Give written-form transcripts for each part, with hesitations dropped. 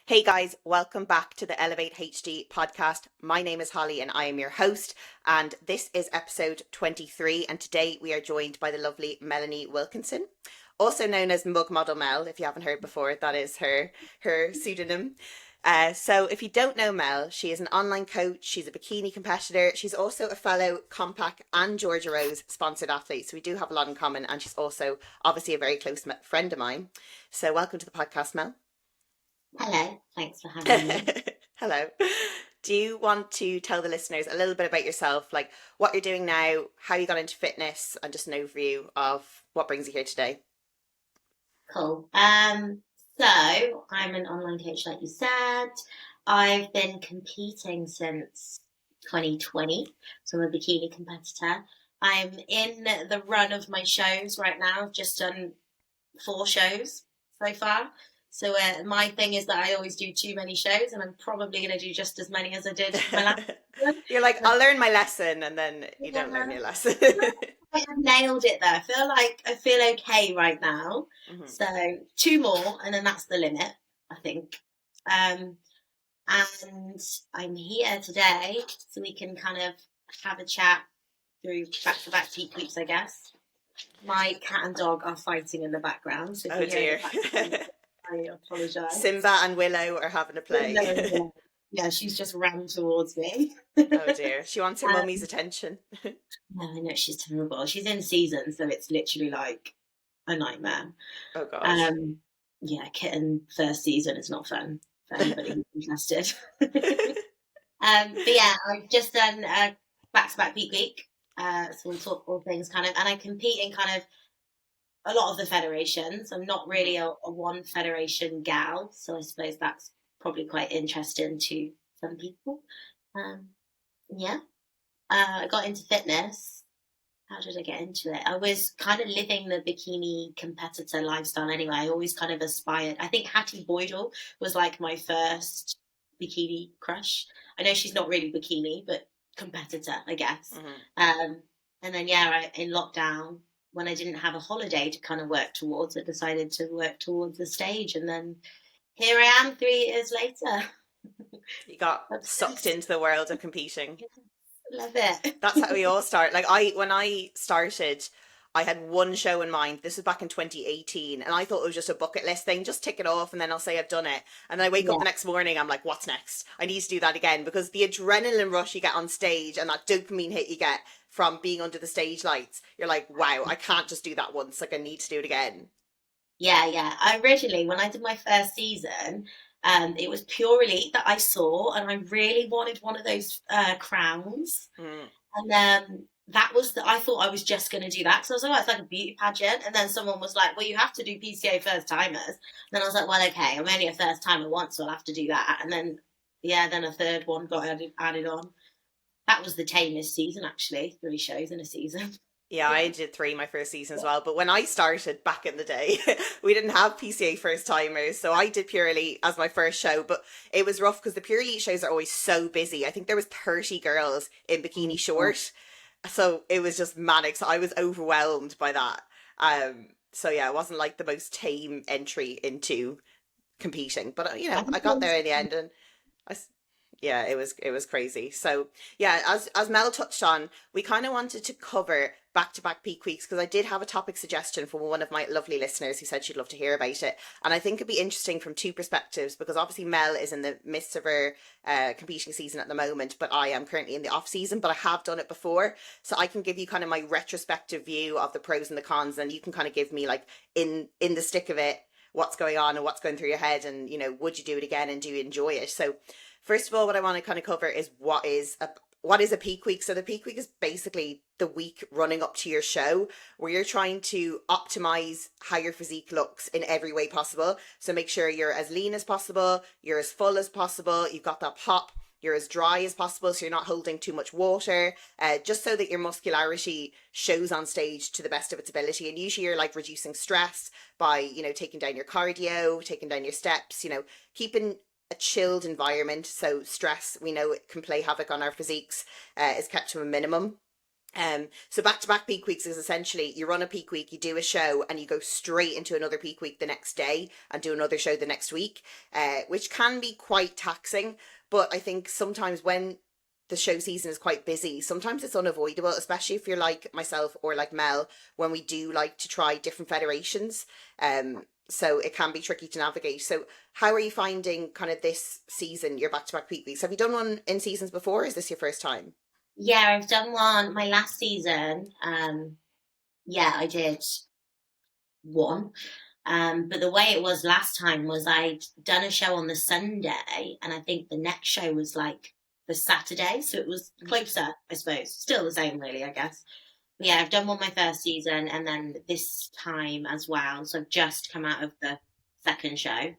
Hey guys, welcome back to the Elevate HD podcast. My name is Holly and I am your host, and this is episode 23. And today we are joined by the lovely Melanie Wilkinson, also known as Mug Model Mel. If you haven't heard before, that is her pseudonym. So if you don't know Mel, she is an online coach, she's a bikini competitor, she's also a fellow Compact and Georgia Rose sponsored athlete. So we do have a lot in common, and she's also obviously a very close friend of mine. So welcome to the podcast, Mel. Hello, thanks for having me. Hello. Do you want to tell the listeners a little bit about yourself, like what you're doing now, how you got into fitness, and just an overview of what brings you here today? Cool. So I'm an online coach, like you said. I've been competing since 2020, so I'm a bikini competitor. I'm in the run of my shows right now. I've just done 4 shows so far. So my thing is that I always do too many shows, and I'm probably going to do just as many as I did my last one. You're like, I'll learn my lesson, and then you don't learn Yeah. your lesson. I've nailed it there. I feel okay right now. Mhm. So 2 more, and then that's the limit, I think. Um, and I'm here today so we can kind of have a chat through back-to-back peak weeks, I guess. My cat and dog are fighting in the background, so if Oh you hear dear. the background, I apologise. Simba and Willow are having a play. No, yeah, she's just ran towards me. Oh dear. She wants her Um, mummy's attention. no, I know she's terrible. She's in season, so it's literally like a nightmare. Oh gosh. Um, yeah, kitten first season is not fun for anybody who's interested. But yeah, I've just done back-to-back peak week. So we'll talk all things kind of, and I compete in kind of a lot of the federations. I'm not really a one federation gal, so I suppose that's probably quite interesting to some people. Um, yeah, I got into fitness. How did I get into it? I was kind of living the bikini competitor lifestyle anyway. I always kind of aspired. I think Hattie Boydell was like my first bikini crush. I know she's not really bikini, but competitor, I guess. Mhm. And then, yeah, in lockdown, when I didn't have a holiday to kind of work towards, I decided to work towards the stage. And then here I am 3 years later. You got sucked Obsessed. into the world of competing. Love it. That's how we all start. Like when I started, I had one show in mind. This was back in 2018, and I thought it was just a bucket list thing. Just tick it off, and then I'll say I've done it. And then I wake up Yeah, the next morning, I'm like, what's next? I need to do that again, because the adrenaline rush you get on stage and that dopamine hit you get from being under the stage lights, you're like, wow, I can't just do that once. Like I need to do it again. yeah. I originally, when I did my first season, it was Pure Elite that I saw, and I really wanted one of those crowns. Mm. And that was I thought I was just going to do that because I was like, oh, it's like a beauty pageant. And then someone was like, well, you have to do PCA first timers. And then I was like, well, okay, I'm only a first timer once, so I'll have to do that. And then, yeah, then a third one got added on. That was the tamest season, actually, 3 shows in a season. Yeah, I did 3 my first season as well. But when I started back in the day, we didn't have PCA first timers. So I did Pure Elite as my first show. But it was rough because the Pure Elite shows are always so busy. I think there was 30 girls in bikini short. So it was just manic. So I was overwhelmed by that. So yeah, it wasn't like the most tame entry into competing. But I got there in the end, and I, yeah, it was crazy. So yeah, as Mel touched on, we kind of wanted to cover back to back peak weeks because I did have a topic suggestion from one of my lovely listeners who said she'd love to hear about it, and I think it'd be interesting from 2 perspectives because obviously Mel is in the midst of her competing season at the moment, but I am currently in the off season. But I have done it before, so I can give you kind of my retrospective view of the pros and the cons, and you can kind of give me like in the stick of it what's going on and what's going through your head, and would you do it again and do you enjoy it? So first of all, what I want to kind of cover is what is a peak week. So the peak week is basically the week running up to your show where you're trying to optimize how your physique looks in every way possible. So make sure you're as lean as possible, you're as full as possible, you've got that pop, you're as dry as possible so you're not holding too much water, just so that your muscularity shows on stage to the best of its ability. And usually you're like reducing stress by taking down your cardio, taking down your steps, keeping a chilled environment, so stress, we know it can play havoc on our physiques, is kept to a minimum. So back-to-back peak weeks is essentially you run a peak week, you do a show, and you go straight into another peak week the next day and do another show the next week, which can be quite taxing. But I think sometimes when the show season is quite busy, sometimes it's unavoidable, especially if you're like myself or like Mel, when we do like to try different federations. So it can be tricky to navigate. So how are you finding kind of this season, your back-to-back peak weeks? Have you done one in seasons before? Or is this your first time? Yeah, I've done one my last season. Yeah, I did one. But the way it was last time was I'd done a show on the Sunday, and I think the next show was like the Saturday, so it was closer, I suppose. Still the same, really, I guess. But yeah, I've done one my first season, and then this time as well. So I've just come out of the second show.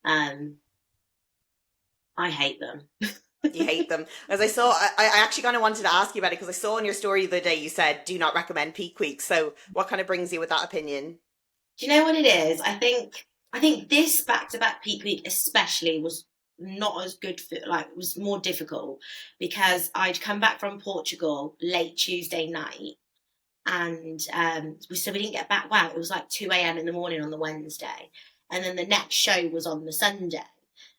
Um, I hate them. You hate them. As I saw, I actually kind of wanted to ask you about it because I saw in your story the other day you said do not recommend peak weeks. So what kind of brings you with that opinion? Do you know what it is? I think this back to back peak week especially was not as good for like it was more difficult because I'd come back from Portugal late Tuesday night and so we didn't get back. Wow, it was like 2 a.m. in the morning on the Wednesday, and then the next show was on the Sunday.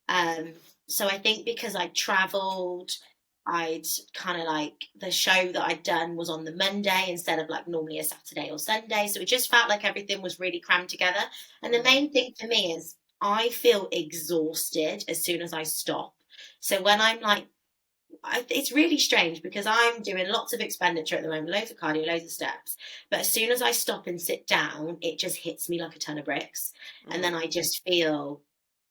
Um, so I think because I travelled, I'd kind of like the show that I'd done was on the Monday instead of like normally a Saturday or Sunday. So it just felt like everything was really crammed together. And the main thing for me is I feel exhausted as soon as I stop. So when I'm like, it's really strange because I'm doing lots of expenditure at the moment, loads of cardio, loads of steps. But as soon as I stop and sit down, it just hits me like a ton of bricks. And then I just feel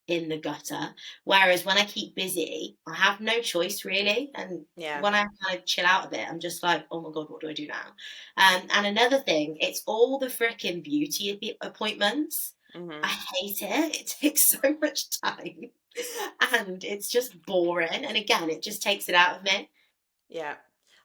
in the gutter. Whereas when I keep busy, I have no choice really. And Yeah. when I kind of chill out a bit, I'm just like, oh my God, what do I do now? And another thing, it's all the frickin' beauty appointments. Hmm. I hate it. It takes so much time and it's just boring. And again, it just takes it out of me. Yeah.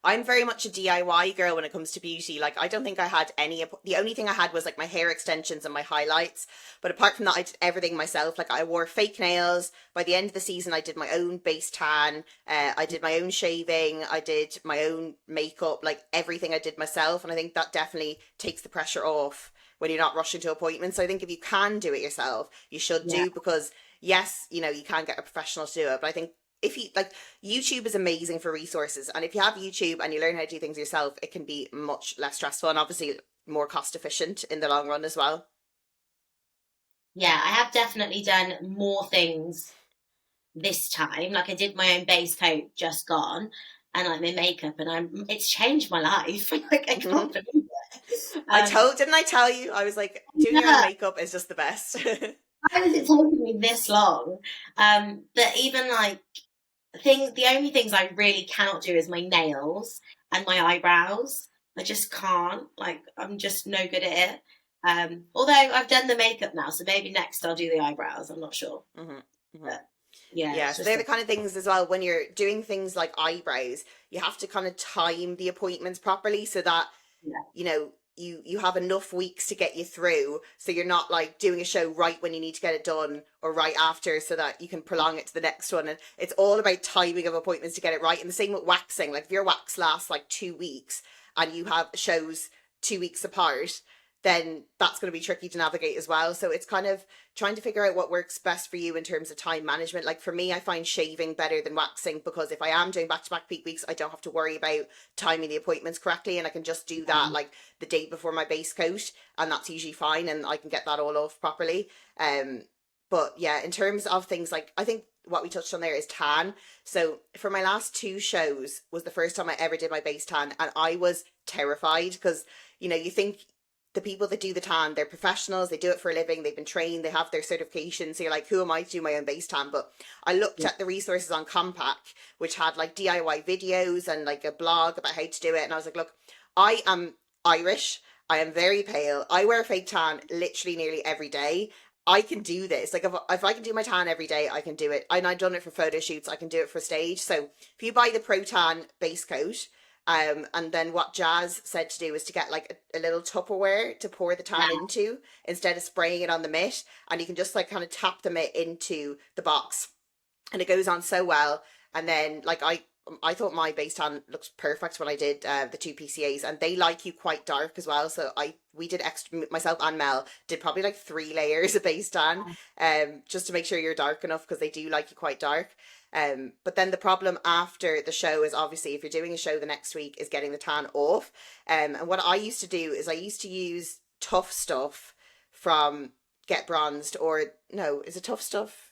I'm very much a DIY girl when it comes to beauty. Like, I don't think I had any, the only thing I had was like my hair extensions and my highlights. But apart from that, I did everything myself. Like, I wore fake nails. By the end of the season, I did my own base tan. I did my own shaving. I did my own makeup. Like, everything I did myself. And I think that definitely takes the pressure off when you're not rushing to appointments. So I think if you can do it yourself, you should Yeah. do because, yes, you can get a professional to do it. But I think if you like YouTube is amazing for resources, and if you have YouTube and you learn how to do things yourself, it can be much less stressful and obviously more cost efficient in the long run as well. Yeah, I have definitely done more things this time. Like I did my own base coat just gone and like my makeup and it's changed my life. Like I can't believe it. Didn't I tell you? I was like, doing your own Yeah, makeup is just the best. why has it taken me this long? But even like the only things I really cannot do is my nails and my eyebrows. I just can't. Like I'm just no good at it. Although I've done the makeup now, so maybe next I'll do the eyebrows. I'm not sure. Hmm. Hmm. But yeah, Yeah, it's so just they're the kind of things as well when you're doing things like eyebrows, you have to kind of time the appointments properly so that yeah. you have enough weeks to get you through, so you're not like doing a show right when you need to get it done or right after, so that you can prolong it to the next one. And it's all about timing of appointments to get it right. And the same with waxing. Like if your wax lasts like 2 weeks and you have shows 2 weeks apart, then that's going to be tricky to navigate as well. So it's kind of trying to figure out what works best for you in terms of time management. Like for me, I find shaving better than waxing because if I am doing back to back peak weeks, I don't have to worry about timing the appointments correctly, and I can just do that like the day before my base coat, and that's usually fine, and I can get that all off properly. But yeah, in terms of things like, I think what we touched on there is tan. So for my last two shows was the first time I ever did my base tan, and I was terrified because you think the people that do the tan, they're professionals, they do it for a living, they've been trained, they have their certification. So you're like, who am I to do my own base tan? But I looked Yeah. at the resources on Compac, which had like DIY videos and like a blog about how to do it. And I was like, look, I am Irish. I am very pale. I wear a fake tan literally nearly every day. I can do this. Like if I can do my tan every day, I can do it. And I've done it for photo shoots. I can do it for stage. So if you buy the Pro Tan base coat, and then what Jazz said to do is to get like a little Tupperware to pour the tan into instead of spraying it on the mitt, and you can just like kind of tap the mitt into the box, and it goes on so well. And then like I thought my base tan looked perfect when I did the two PCAs, and they like you quite dark as well. So we did extra, myself and Mel did probably like 3 layers of base tan, just to make sure you're dark enough, because they do like you quite dark. But then the problem after the show is, obviously if you're doing a show the next week, is getting the tan off. And what I used to do is I used to use Tough Stuff from Get Bronzed, or no, is it Tough Stuff?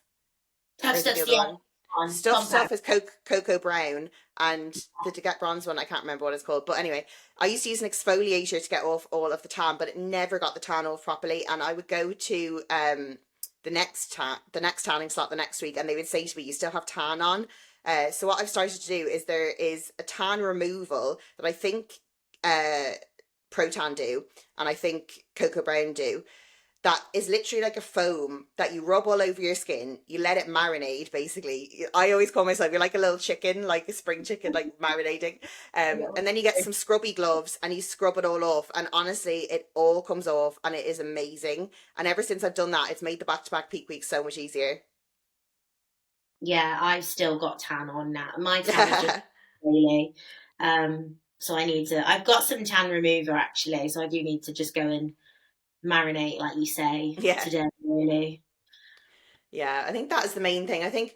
Tough Or is it the Stuff's other the one? one. Stuff Compact. is Cocoa Brown, and the To Get Bronze one, I can't remember what it's called. But anyway, I used to use an exfoliator to get off all of the tan, but it never got the tan off properly. And I would go to the next tanning slot the next week, and they would say to me, "You still have tan on." So what I've started to do is, there is a tan removal that I think Protan do, and I think Cocoa Brown do, that is literally like a foam that you rub all over your skin. You let it marinate, basically. I always call myself, you're like a little chicken, like a spring chicken, like marinating. And then you get some scrubby gloves and you scrub it all off. And honestly, it all comes off and it is amazing. And ever since I've done that, it's made the back-to-back peak weeks so much easier. Yeah, I've still got tan on now. My tan is just really. So I need to. I've got some tan remover actually, so I do need to just go and marinate, like you say, Yeah. today. Really. Yeah, I think that is the main thing. I think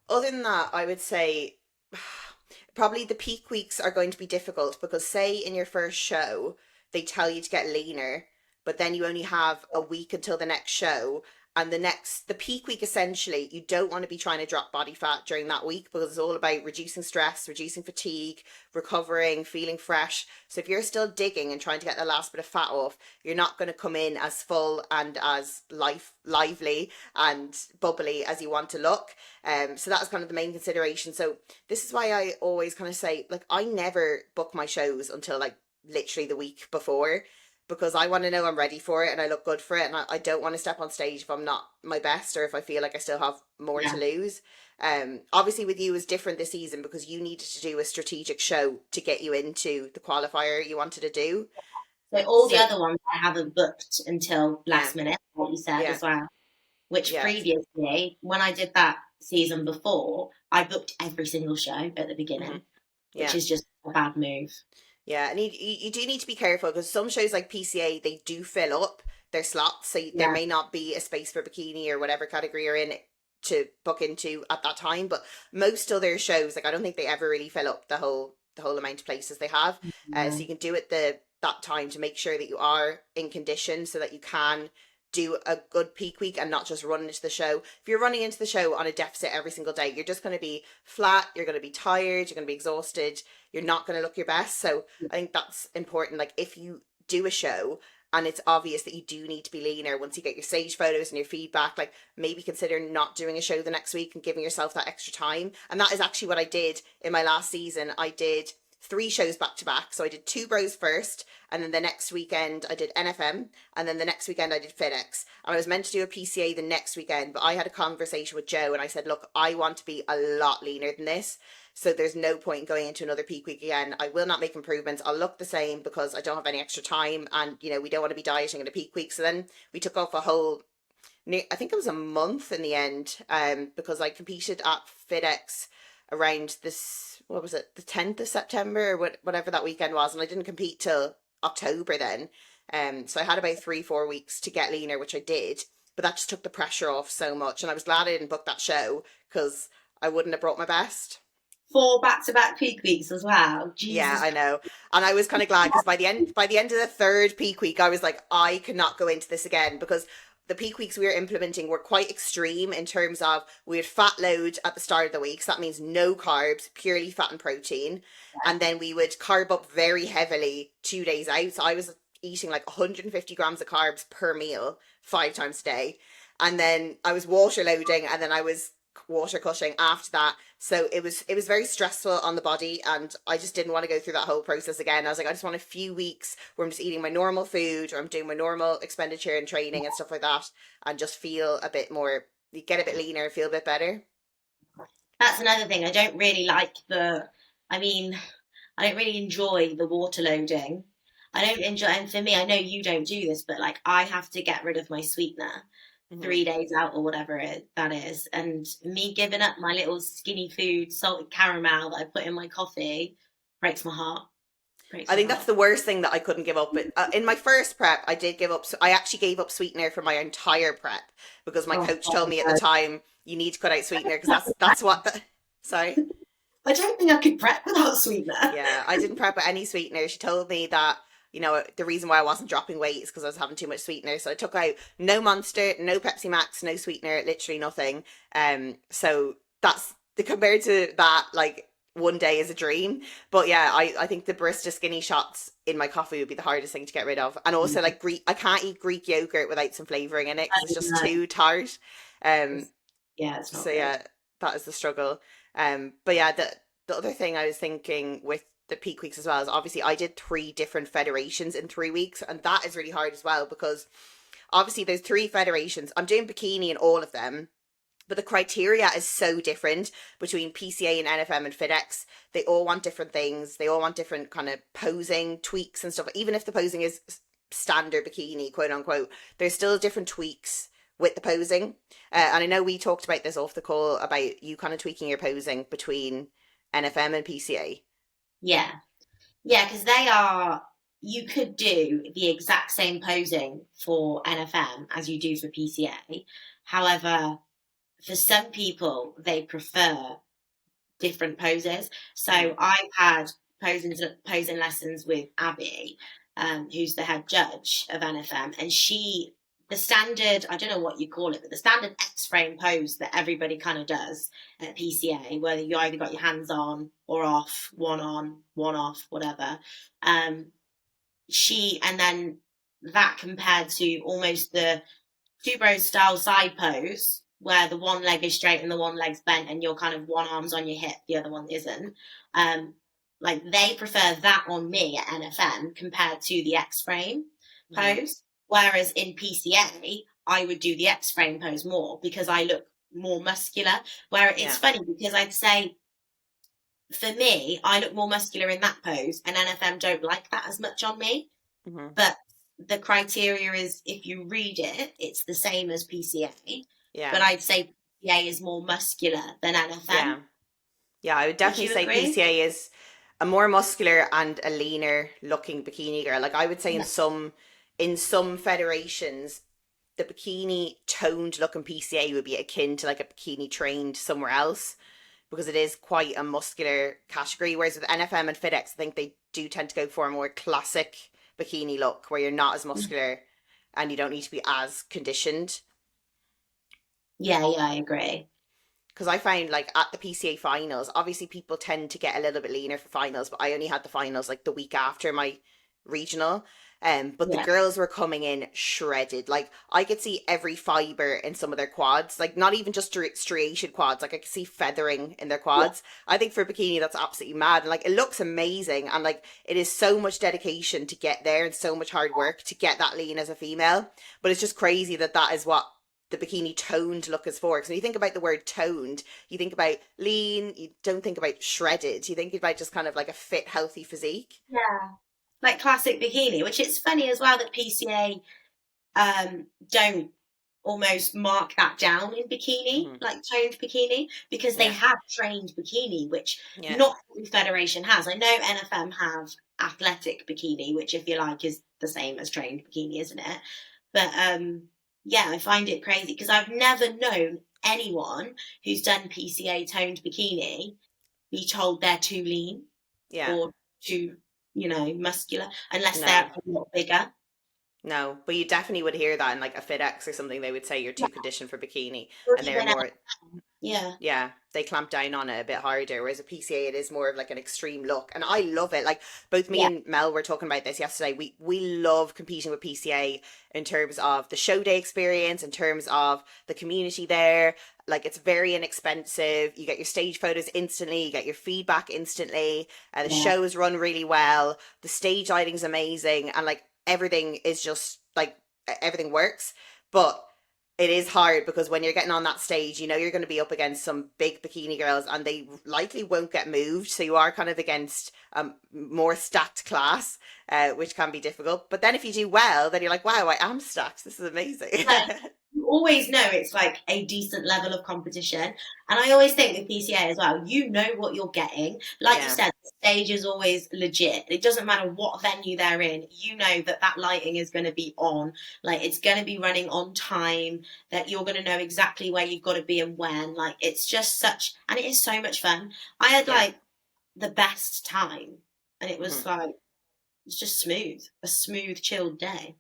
other than that, I would say probably the peak weeks are going to be difficult, because say in your first show they tell you to get leaner, but then you only have a week until the next show, and the peak week, essentially you don't want to be trying to drop body fat during that week, because it's all about reducing stress, reducing fatigue, recovering, feeling fresh. So if you're still digging and trying to get the last bit of fat off, you're not going to come in as full and as lively and bubbly as you want to look. So that's kind of the main consideration. So this is why I always kind of say, like, I never book my shows until like literally the week before, because I want to know I'm ready for it and I look good for it, and I don't want to step on stage if I'm not my best, or if I feel like I still have more to Yeah. lose. Obviously with you is different this season, because you needed to do a strategic show to get you into the qualifier you wanted to do. So all the So other ones I haven't booked until yeah, last minute, like you said yeah, as well. Which yeah, previously, when I did that season before, I booked every single show at the hmm, beginning, which yeah. is just a bad move. Yeah, and you do need to be careful, because some shows like PCA, they do fill up their slots, so there Yeah. may not be a space for bikini or whatever category you're in to book into at that time. But most other shows, like, I don't think they ever really fill up the whole amount of places they have. So Yeah. you can do it that time to make sure that you are in condition, so that you can do a good peak week and not just run into the show. If you're running into the show on a deficit every single day, you're just going to be flat, you're going to be tired, you're going to be exhausted, you're not going to look your best. So I think that's important. Like, if you do a show and it's obvious that you do need to be leaner, once you get your stage photos and your feedback, like, maybe consider not doing a show the next week and giving yourself that extra time. And that is actually what I did in my last season. I did 3 shows back to back. So I did 2 bros first, and then the next weekend I did NFM, and then the next weekend I did FedEx. And I was meant to do a PCA the next weekend, but I had a conversation with Joe and I said, look, I want to be a lot leaner than this. So there's no point in going into another peak week again. I will not make improvements. I'll look the same, because I don't have any extra time, and we don't want to be dieting in a peak week. So then we took off a whole, I think it was a month in the end, because I competed at FedEx around this, what was it, the 10th of September, or whatever that weekend was, and I didn't compete till October then. So I had about 3-4 weeks to get leaner, which I did, but that just took the pressure off so much, and I was glad I didn't book that show, because I wouldn't have brought my best. 4 back-to-back peak weeks as well. Yeah, Jesus I Christ. know. And I was kind of glad, because by the end of the third peak week, I was like, I cannot go into this again, because the peak weeks we were implementing were quite extreme in terms of, we had fat load at the start of the week. So that means no carbs, purely fat and protein. And then we would carb up very heavily 2 days out. So I was eating like 150 grams of carbs per meal 5 times a day. And then I was water loading, and then I was water cutting after that. So it was very stressful on the body, and I just didn't want to go through that whole process again. I was like, I just want a few weeks where I'm just eating my normal food, or I'm doing my normal expenditure and training and stuff like that, and just feel a bit more, get a bit leaner, feel a bit better. That's another thing. I don't really like I mean, I don't really enjoy the water loading. I don't enjoy, and for me, I know you don't do this, but like I have to get rid of my sweetener. Hmm. 3 days out or whatever that is, and me giving up my little skinny food, salted caramel that I put in my coffee, breaks my heart. Breaks I my think that's heart. the worst thing that I couldn't give up. But in my first prep, I did give up. So I actually gave up sweetener for my entire prep because my Oh, coach told me at the time you need to cut out sweetener because that's what. Sorry. I don't think I could prep without sweetener. Yeah, I didn't prep with any sweetener. She told me that, the reason why I wasn't dropping weight is because I was having too much sweetener. So I took out no Monster, no Pepsi Max, no sweetener, literally nothing. So that's compared to that, like one day is a dream. But yeah, I think the barista skinny shots in my coffee would be the hardest thing to get rid of. And also like I can't eat Greek yogurt without some flavoring in it because it's just No, too tart. Um, yeah, it's so not good. yeah, that is the struggle. But yeah, the other thing I was thinking with the peak weeks as well is obviously I did 3 different federations in 3 weeks, and that is really hard as well because obviously there's 3 federations. I'm doing bikini in all of them, but the criteria is so different between PCA and NFM and FitX. They all want different things. They all want different kind of posing tweaks and stuff. Even if the posing is standard bikini, quote unquote, there's still different tweaks with the posing. And I know we talked about this off the call about you kind of tweaking your posing between NFM and PCA. Yeah, yeah, because you could do the exact same posing for NFM as you do for PCA. However, for some people, they prefer different poses. So Mm-hmm. I've had posing lessons with Abby, who's the head judge of NFM, and the standard, I don't know what you call it, but the standard X frame pose that everybody kind of does at PCA, where you either got your hands on or off, one on, one off, whatever. Um, and then that compared to almost the two bros style side pose where the one leg is straight and the one leg's bent and you're kind of one arm's on your hip, the other one isn't. Um, like they prefer that on me at NFM compared to the X frame Mm-hmm. pose. Whereas in PCA, I would do the X frame pose more because I look more muscular. Where it's Yeah. funny because I'd say for me, I look more muscular in that pose and NFM don't like that as much on me. Mm-hmm. But the criteria is if you read it, it's the same as PCA. But Yeah. I'd say PCA is more muscular than Yeah. NFM. Yeah, I would Would definitely you say agree? PCA is a more muscular and a leaner looking bikini girl. Like I would say Yeah. in some federations, the bikini toned looking PCA would be akin to like a bikini trained somewhere else because it is quite a muscular category. Whereas with NFM and FitX, I think they do tend to go for a more classic bikini look where you're not as muscular and you don't need to be as conditioned. Yeah, I agree. Because I found like at the PCA finals, obviously people tend to get a little bit leaner for finals, but I only had the finals like the week after my regional. But the Yeah. girls were coming in shredded. Like I could see every fiber in some of their quads, like not even just striated quads. Like I could see feathering in their Yeah. quads. I think for bikini that's absolutely mad, and like it looks amazing, and like it is so much dedication to get there and so much hard work to get that lean as a female. But it's just crazy that that is what the bikini toned look is for. Because when you think about the word toned, you think about lean, you don't think about shredded. You think about just kind of like a fit, healthy physique. Yeah. Like classic bikini, which it's funny as well that PCA don't almost mark that down in bikini, Hmm. like toned bikini, because they Yeah, have trained bikini, which yeah, not every federation has. I know NFM have athletic bikini, which if you like is the same as trained bikini, isn't it? But yeah, I find it crazy because I've never known anyone who's done PCA toned bikini be told they're too lean yeah. or too, muscular, unless they're No, a lot bigger. no. But you definitely would hear that in like a FitX or something. They would say you're Yeah. too conditioned for bikini, Or and they're even, more, yeah. yeah, they clamp down on it a bit harder. Whereas a PCA, it is more of like an extreme look, and I love it. Like both me Yeah. and Mel were talking about this yesterday. We love competing with PCA in terms of the show day experience, in terms of the community there. Like it's very inexpensive. You get your stage photos instantly. You get your feedback instantly. The Yeah. shows run really well. The stage lighting's amazing, and like everything is just like everything works. But it is hard because when you're getting on that stage, you're going to be up against some big bikini girls and they likely won't get moved. So you are kind of against more stacked class, which can be difficult. But then if you do well, then you're like, wow, I am stacked. This is amazing. Like, always know it's like a decent level of competition. And I always think with PCA as well, you know what you're getting. Like you said, the stage is always legit. It doesn't matter what venue they're in. You know that lighting is going to be on. Like, it's going to be running on time, that you're going to know exactly where you've got to be and when. Like, it's just and it is so much fun. I had like the best time, and it was like, it's just a smooth, chilled day.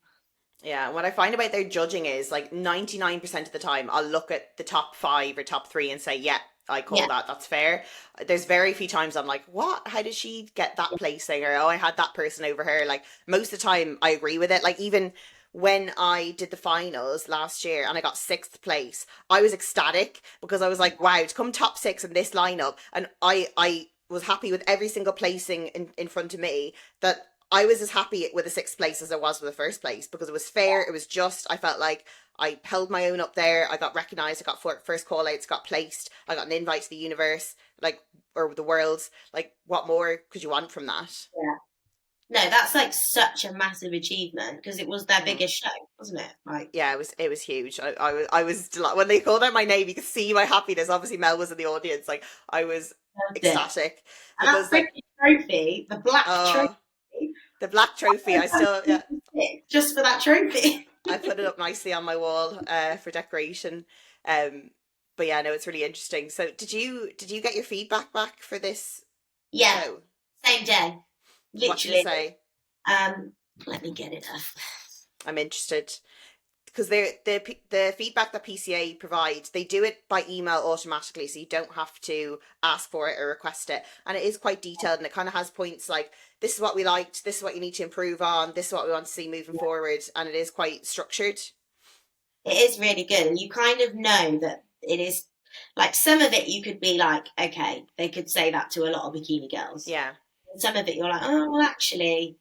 Yeah, what I find about their judging is like 99% of the time I'll look at the top 5 or top 3 and say, yeah, I call that, that's fair. There's very few times I'm like, what? How did she get that placing? Or, oh, I had that person over her. Like, most of the time I agree with it. Like, even when I did the finals last year and I got 6th place, I was ecstatic because I was like, wow, to come top 6 in this lineup. And I was happy with every single placing in front of me, that I was as happy with the 6th place as I was with the 1st place, because it was fair, it was just. I felt like I held my own up there. I got recognised, I got first call outs, got placed, I got an invite to the universe, like, or the world. Like, what more could you want from that? Yeah. No, that's like such a massive achievement, because it was their biggest show, wasn't it? Like, yeah, it was huge. I was delighted when they called out my name. You could see my happiness. Obviously, Mel was in the audience. Like, I was ecstatic. And that freaking trophy, the black trophy. The black trophy, I still, just for that trophy. I put it up nicely on my wall for decoration. But yeah, no, it's really interesting. So did you get your feedback back for this show? Same day. Literally. What did you say? Let me get it up. I'm interested. Because the feedback that PCA provides, they do it by email automatically, so you don't have to ask for it or request it. And it is quite detailed, and it kind of has points like, this is what we liked, this is what you need to improve on, this is what we want to see moving forward, and it is quite structured. It is really good, and you kind of know that it is, like, some of it you could be like, okay, they could say that to a lot of bikini girls. Yeah. And some of it you're like, oh, well, actually...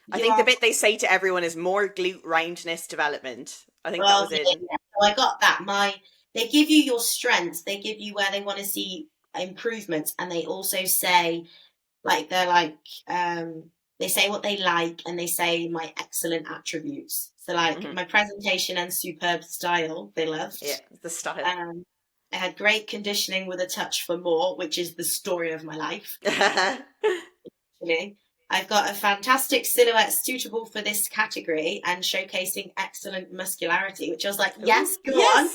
I think the bit they say to everyone is more glute roundness development. I think that was it. Yeah. So I got that. They give you your strengths, they give you where they want to see improvements, and they also say, like, they're like, they say what they like, and they say my excellent attributes. So, like, my presentation and superb style, they loved. Yeah, the style. I had great conditioning with a touch for more, which is the story of my life. Actually. I've got a fantastic silhouette suitable for this category and showcasing excellent muscularity, which I was like, yes, go on.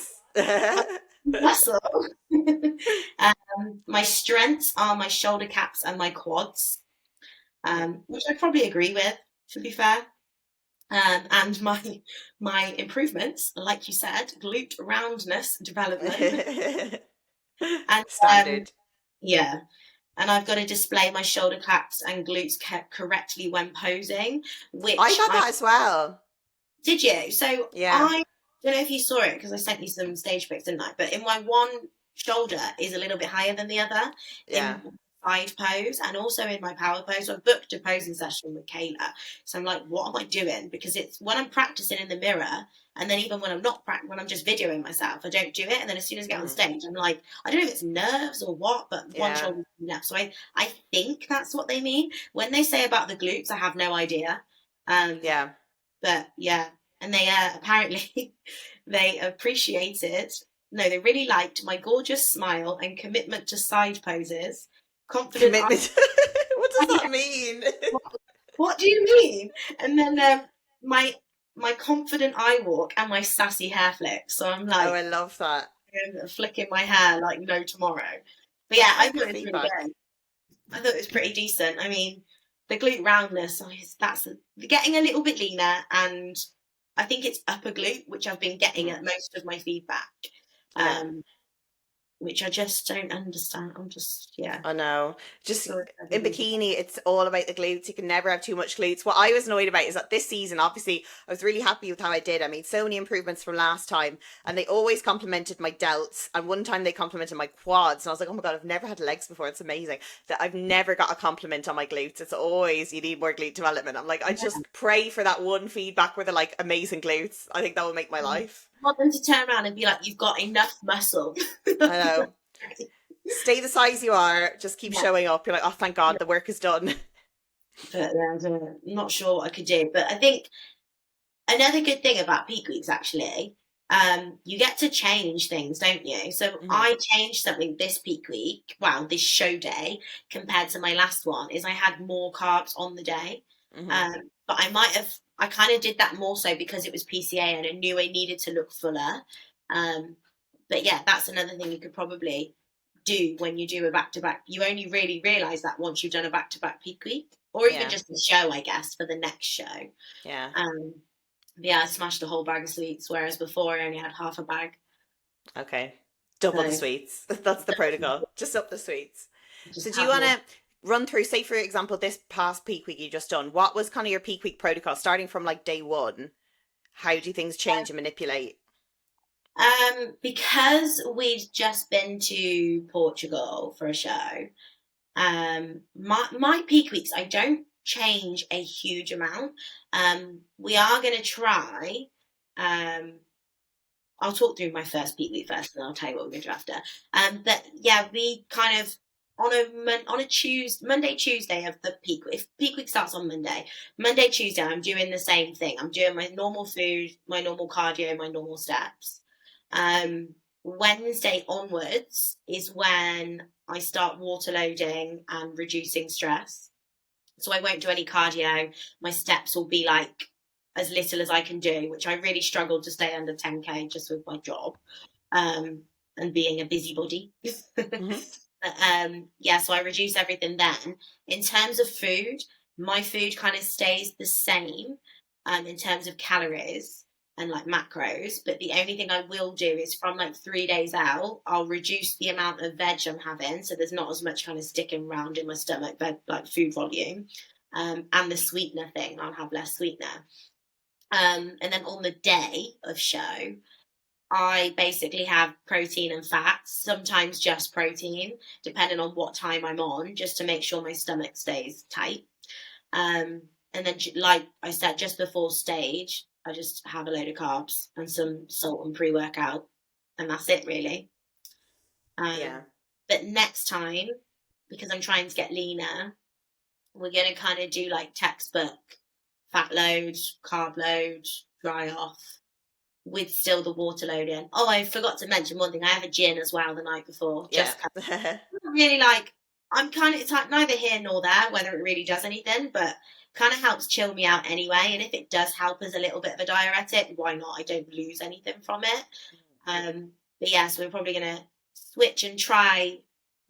Muscle. My strengths are my shoulder caps and my quads, which I probably agree with, to be fair. And my improvements, like you said, glute roundness development. And standard. Yeah. And I've got to display my shoulder caps and glutes correctly when posing. Which I got that as well. Did you? So yeah. I don't know if you saw it, because I sent you some stage pics, didn't I? But in my one shoulder is a little bit higher than the other. Yeah. In side pose, and also in my power pose. So I booked a posing session with Kayla. So I'm like, what am I doing? Because it's when I'm practicing in the mirror, and then even when I'm not when I'm just videoing myself, I don't do it. And then as soon as I get on stage, I'm like, I don't know if it's nerves or what, but one shoulder's up. So I think that's what they mean when they say about the glutes. I have no idea. Yeah. But yeah, and they apparently they appreciated. No, they really liked my gorgeous smile and commitment to side poses. Confident. Commitment. What does that mean? What do you mean? And then my confident eye walk and my sassy hair flick. So I'm like, oh, I love that. Flicking my hair like no tomorrow. But yeah, I thought it was really good. I thought it was pretty decent. I mean, the glute roundness, that's getting a little bit leaner, and I think it's upper glute, which I've been getting at most of my feedback. Which I just don't understand. I know. Just in bikini, it's all about the glutes. You can never have too much glutes. What I was annoyed about is that this season, obviously, I was really happy with how I did. I made so many improvements from last time, and they always complimented my delts. And one time they complimented my quads, and I was like, oh my God, I've never had legs before. It's amazing that I've never got a compliment on my glutes. It's always, you need more glute development. I'm like, I just pray for that one feedback where they're like, amazing glutes. I think that will make my life. I want them to turn around and be like, you've got enough muscle. I know. Stay the size you are, just keep showing up. You're like, oh, thank God, the work is done. But I'm not sure what I could do. But I think another good thing about peak weeks, actually, you get to change things, don't you? So Hmm. I changed something this peak week, well, this show day, compared to my last one, is I had more carbs on the day. Hmm. But I kind of did that more so because it was PCA and I knew I needed to look fuller. Um, but yeah, that's another thing you could probably do when you do a back to back. You only really realize that once you've done a back to back peak week, or even Yeah. just the show, I guess, for the next show. Yeah. Um, yeah, I smashed a whole bag of sweets, whereas before I only had half a bag. Okay. Double the So sweets. That's the protocol. Just up the sweets. So just do you have want more. to run through, say for example, this past peak week you just done, what was kind of your peak week protocol starting from like day one? How do things change and manipulate? Because we'd just been to Portugal for a show, my peak weeks, I don't change a huge amount. We are going to try. Um, I'll talk through my first peak week first, and then I'll tell you what we're going to do after. But yeah, we kind of on a Tuesday, Monday, Tuesday of the peak. If peak week starts on Monday, Monday, Tuesday, I'm doing the same thing. I'm doing my normal food, my normal cardio, my normal steps. Um, Wednesday onwards is when I start water loading and reducing stress. So I won't do any cardio. My steps will be like as little as I can do, which I really struggled to stay under 10K just with my job, and being a busybody. Hmm. Yeah, so I reduce everything then. In terms of food, my food kind of stays the same in terms of calories and like macros, but the only thing I will do is from like 3 days out, I'll reduce the amount of veg I'm having, so there's not as much kind of sticking around in my stomach, but like food volume, and the sweetener thing, I'll have less sweetener. And then on the day of show, I basically have protein and fats, sometimes just protein, depending on what time I'm on, just to make sure my stomach stays tight. And then, like I said, just before stage, I just have a load of carbs and some salt and pre workout, and that's it really. Yeah. But next time, because I'm trying to get leaner, we're going to kind of do like textbook fat load, carb load, dry off, with still the water loading. Oh, I forgot to mention one thing. I have a gin as well the night before. Yeah. Just really like, I'm kind of, it's like neither here nor there whether it really does anything, but kind of helps chill me out anyway. And if it does help as a little bit of a diuretic, why not? I don't lose anything from it. But yeah, so we're probably going to switch and try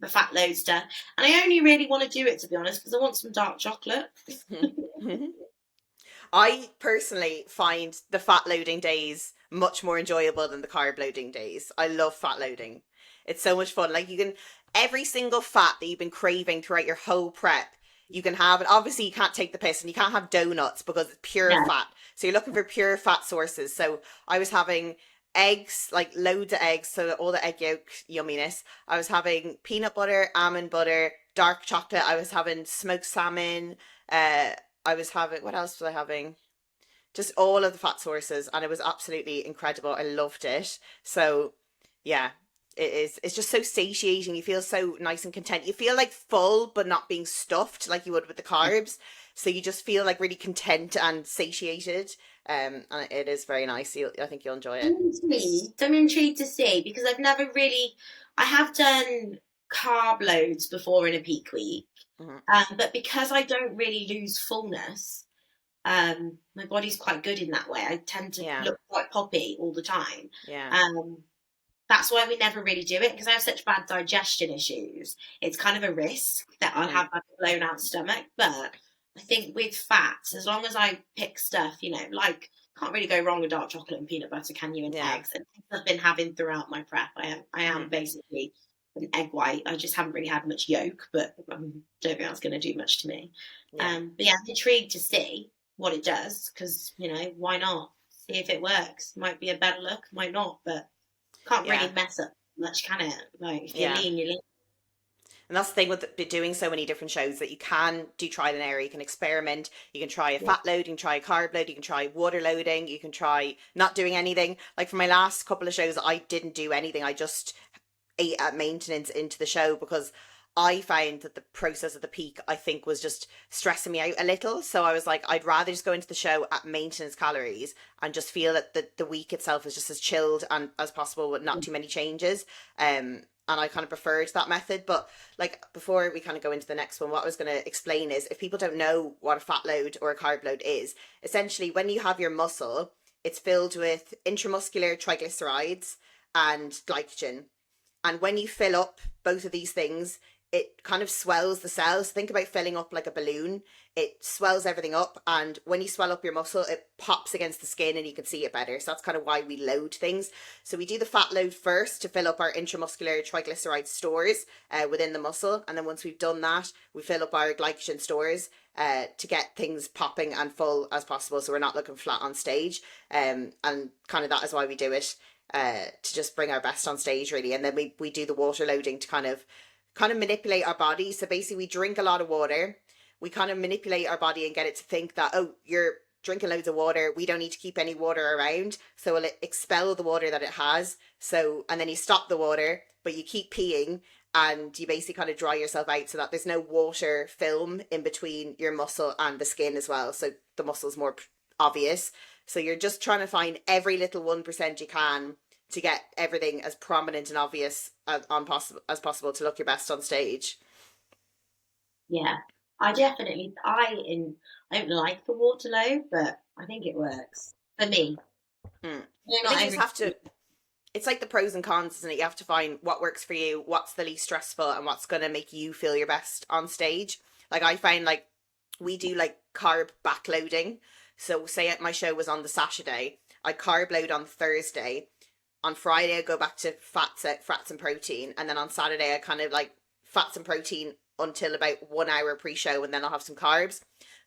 the fat load stuff. And I only really want to do it, to be honest, because I want some dark chocolate. I personally find the fat loading days much more enjoyable than the carb loading days. I love fat loading. It's so much fun. Like you can every single fat that you've been craving throughout your whole prep, you can have it. Obviously, you can't take the piss and you can't have donuts because it's pure Yeah. fat. So you're looking for pure fat sources. So I was having eggs, like loads of eggs, so that all the egg yolk yumminess. I was having peanut butter, almond butter, dark chocolate. I was having smoked salmon. I was having, what else was I having? Just all of the fat sources, and it was absolutely incredible. I loved it. So, yeah, it is. It's just so satiating. You feel so nice and content. You feel like full, but not being stuffed like you would with the carbs. So you just feel like really content and satiated. And it is very nice. I think you'll enjoy I'm it. intrigued. I'm intrigued to see because I've never really. I have done carb loads before in a peak week, Hmm. but because I don't really lose fullness, my body's quite good in that way. I tend to Yeah, look quite poppy all the time. yeah, Um, that's why we never really do it because I have such bad digestion issues. It's kind of a risk that I'll hmm, have like a blown out stomach. But I think with fats, as long as I pick stuff, like can't really go wrong with dark chocolate and peanut butter, can you? And yeah, eggs, and things I've been having throughout my prep. I am hmm, basically an egg white. I just haven't really had much yolk, but I don't think that's going to do much to me. yeah, But yeah, I'm intrigued to see what it does because why not? See if it works. Might be a better look, might not, but can't yeah, really mess up much, can it? Like if you're yeah. lean, you're lean. And that's the thing with doing so many different shows that you can do trial and error. You can experiment. You can try a Yeah. fat load, you can try a carb load, you can try water loading, you can try not doing anything. Like for my last couple of shows, I didn't do anything. I just ate at maintenance into the show because I found that the process of the peak, I think, was just stressing me out a little. So I was like, I'd rather just go into the show at maintenance calories and just feel that the week itself is just as chilled and as possible with not too many changes. And I kind of preferred that method. But like before we kind of go into the next one, what I was going to explain is if people don't know what a fat load or a carb load is, essentially when you have your muscle, it's filled with intramuscular triglycerides and glycogen. And when you fill up both of these things, it kind of swells the cells. Think about filling up like a balloon. It swells everything up. And when you swell up your muscle, it pops against the skin and you can see it better. So that's kind of why we load things. So we do the fat load first to fill up our intramuscular triglyceride stores within the muscle. And then once we've done that, we fill up our glycogen stores to get things popping and full as possible. So we're not looking flat on stage. And kind of that is why we do it. To just bring our best on stage really, and then we do the water loading to kind of manipulate our body. So basically we drink a lot of water, we kind of manipulate our body and get it to think that, oh, you're drinking loads of water, we don't need to keep any water around, so it'll expel the water that it has. So, and then you stop the water but you keep peeing, and you basically kind of dry yourself out so that there's no water film in between your muscle and the skin as well, so the muscle's more obvious. So you're just trying to find every little 1% you can to get everything as prominent and obvious as possible to look your best on stage. Yeah, I don't like the water load, but I think it works for me. I think you just have to, it's like the pros and cons, isn't it? You have to find what works for you, what's the least stressful, and what's going to make you feel your best on stage. Like I find like we do like carb backloading. So say my show was on the Saturday, I carb load on Thursday. On Friday, I go back to fats and protein. And then on Saturday, I kind of like fats and protein until about 1 hour pre-show, and then I'll have some carbs.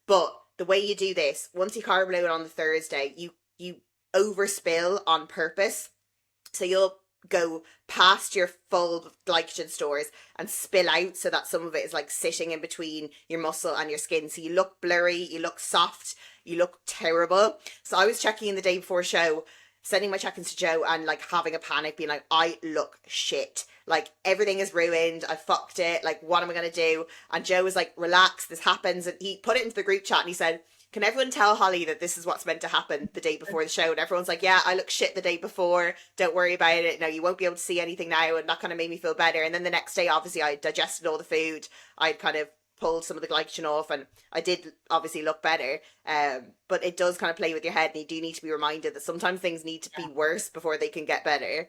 But the way you do this, once you carb load on the Thursday, you overspill on purpose. So you'll go past your full glycogen stores and spill out so that some of it is like sitting in between your muscle and your skin. So you look blurry, you look soft, you look terrible. So I was checking in the day before show, sending my check-ins to Joe and like having a panic, being like, I look shit. Like everything is ruined. I fucked it. Like, what am I going to do? And Joe was like, relax, this happens. And he put it into the group chat and he said, can everyone tell Holly that this is what's meant to happen the day before the show? And everyone's like, yeah, I look shit the day before. Don't worry about it. No, you won't be able to see anything now. And that kind of made me feel better. And then the next day, obviously, I digested all the food. I'd kind of pulled some of the glycogen off and I did obviously look better. But it does kind of play with your head, and you do need to be reminded that sometimes things need to be worse before they can get better.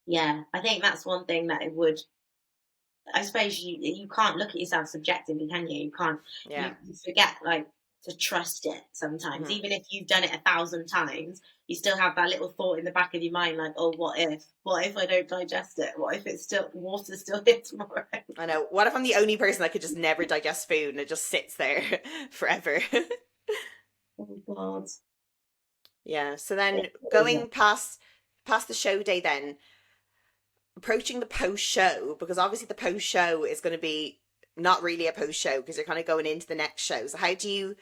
Yeah, I think that's one thing that it would, I suppose you can't look at yourself subjectively, can you? You can't, you forget like to trust it sometimes. Even if you've done it 1,000 times, you still have that little thought in the back of your mind like, oh, what if I don't digest it? What if it's still, water's still here tomorrow? I know. What if I'm the only person that could just never digest food and it just sits there forever? Oh God. Yeah, so then going past the show day, then approaching the post show, because obviously the post show is going to be not really a post show because you're kind of going into the next show. So how do you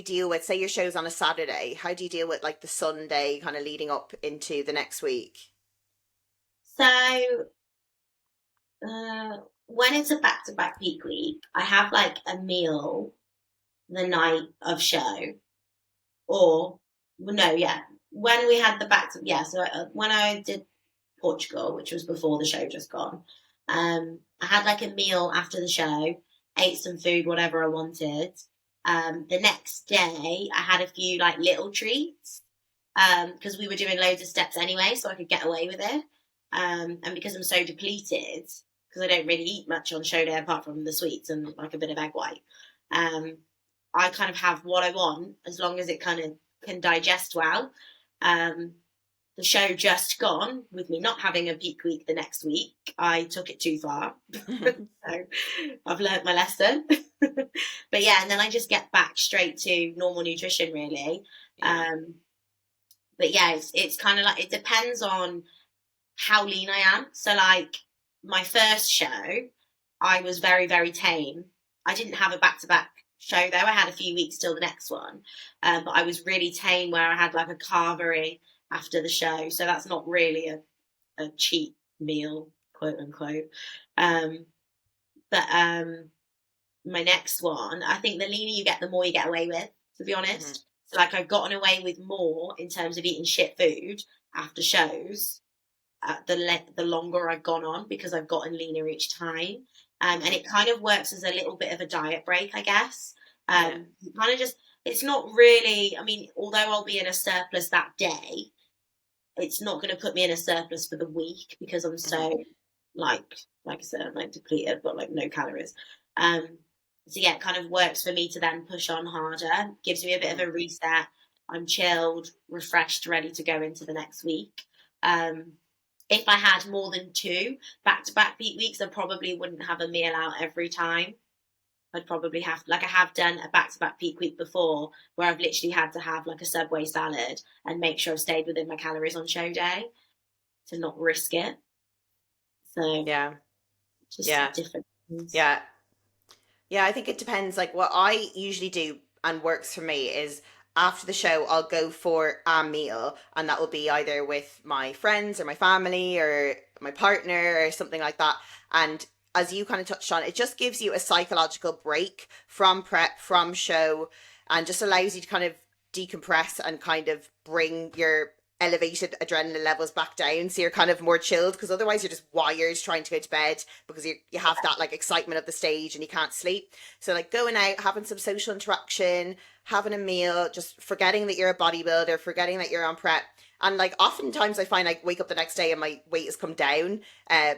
deal with, say your show's on a Saturday, how do you deal with like the Sunday kind of leading up into the next week? So when it's a back-to-back peak week, I have like a meal the night of show, or no, yeah, when we had the so when I did Portugal, which was before the show just gone, I had like a meal after the show, ate some food, whatever I wanted. The next day I had a few like little treats, because we were doing loads of steps anyway, so I could get away with it. And because I'm so depleted, because I don't really eat much on show day apart from the sweets and like a bit of egg white, I kind of have what I want as long as it kind of can digest well. The show just gone, with me not having a peak week the next week, I took it too far. So I've learnt my lesson. But yeah, and then I just get back straight to normal nutrition really. But yeah, it's kind of like, it depends on how lean I am. So like my first show, I was very, very tame. I didn't have a back-to-back show though. I had a few weeks till the next one. But I was really tame, where I had like a carvery after the show. So that's not really a cheat meal quote unquote. But my next one, I think the leaner you get, the more you get away with, to be Mm-hmm. honest. So like I've gotten away with more in terms of eating shit food after shows, the longer I've gone on, because I've gotten leaner each time. And it kind of works as a little bit of a diet break, I guess. Yeah. Kind of just, it's not really, I mean, although I'll be in a surplus that day, it's not going to put me in a surplus for the week, because I'm so like I said, I'm like depleted, but like no calories. So yeah, it kind of works for me to then push on harder, gives me a bit of a reset. I'm chilled, refreshed, ready to go into the next week. If I had more than 2 back-to-back peak weeks, I probably wouldn't have a meal out every time. I'd probably have, like I have done a back-to-back peak week before, where I've literally had to have like a Subway salad and make sure I've stayed within my calories on show day to not risk it. So Yeah. just Yeah. different things. Yeah. Yeah, I think it depends. Like what I usually do and works for me is after the show, I'll go for a meal, and that will be either with my friends or my family or my partner or something like that. And as you kind of touched on, it just gives you a psychological break from prep, from show, and just allows you to kind of decompress and kind of bring your elevated adrenaline levels back down, so you're kind of more chilled, because otherwise you're just wired trying to go to bed because you have that like excitement of the stage and you can't sleep. So like going out, having some social interaction, having a meal, just forgetting that you're a bodybuilder, forgetting that you're on prep. And like oftentimes I find I wake up the next day and my weight has come down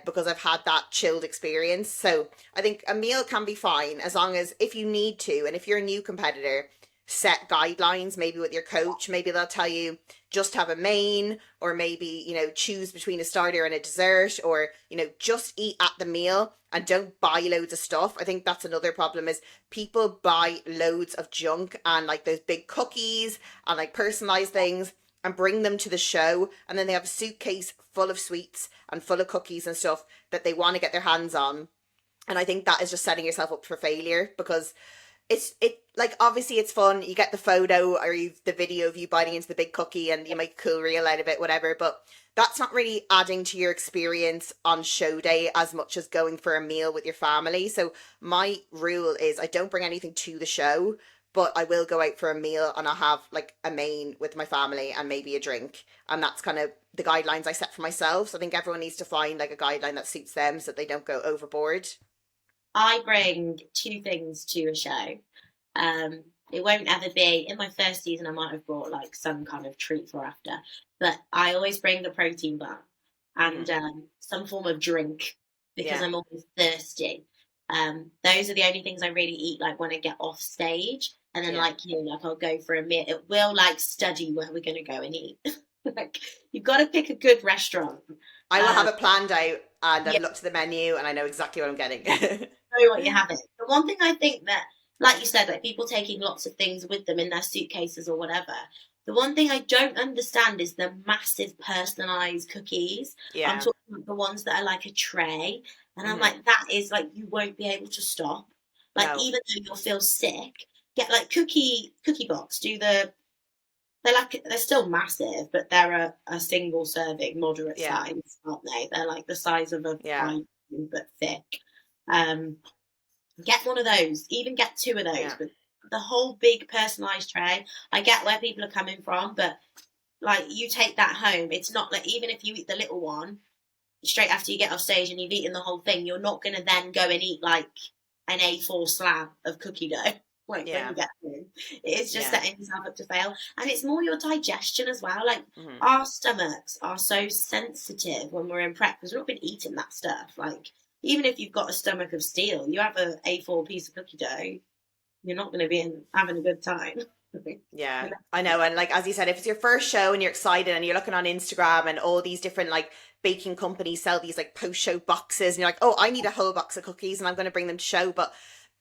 because I've had that chilled experience. So I think a meal can be fine, as long as, if you need to, and if you're a new competitor, set guidelines maybe with your coach. Maybe they'll tell you just have a main, or maybe, you know, choose between a starter and a dessert, or, you know, just eat at the meal and don't buy loads of stuff. I think that's another problem, is people buy loads of junk and like those big cookies and like personalized things and bring them to the show, and then they have a suitcase full of sweets and full of cookies and stuff that they want to get their hands on. And I think that is just setting yourself up for failure, because it like, obviously it's fun, you get the photo or the video of you biting into the big cookie and you make a cool reel out of it, whatever, but that's not really adding to your experience on show day as much as going for a meal with your family. So my rule is I don't bring anything to the show, but I will go out for a meal and I'll have like a main with my family and maybe a drink, and that's kind of the guidelines I set for myself. So I think everyone needs to find like a guideline that suits them so that they don't go overboard. I bring 2 things to a show. It won't ever be, in my first season I might have brought like some kind of treat for after, but I always bring a protein bar and some form of drink, because Yeah. I'm always thirsty. Those are the only things I really eat like when I get off stage, and then Yeah. like, you know, like I'll go for a meal. It will like study where we're gonna go and eat. Like you've got to pick a good restaurant. I will have um, it planned out, and yeah, I've looked at the menu and I know exactly what I'm getting. know what you're having. The one thing I think that, like you said, like people taking lots of things with them in their suitcases or whatever. The one thing I don't understand is the massive personalized cookies. I'm Yeah. talking about the ones that are like a tray, and I'm Hmm. like, that is like, you won't be able to stop. Like No. even though you'll feel sick, get like cookie box. Do the They're like, they're still massive, but they're a single serving, moderate Yeah. size, aren't they? They're like the size of a Yeah. pint, but thick. Um, Get one of those, even get 2 of those, Yeah. but the whole big personalized tray. I get where people are coming from, but like you take that home, it's not like, even if you eat the little one straight after you get off stage and you've eaten the whole thing, you're not going to then go and eat like an A4 slab of cookie dough. Like when Yeah. you get home, it's just Yeah. setting yourself up to fail, and it's more your digestion as well. Like Hmm. our stomachs are so sensitive when we're in prep, because we've not been eating that stuff. Like even if you've got a stomach of steel, you have a A4 piece of cookie dough, you're not going to be having a good time. Yeah, I know. And like, as you said, if it's your first show and you're excited and you're looking on Instagram and all these different like baking companies sell these like post show boxes, and you're like, oh, I need a whole box of cookies and I'm going to bring them to show. But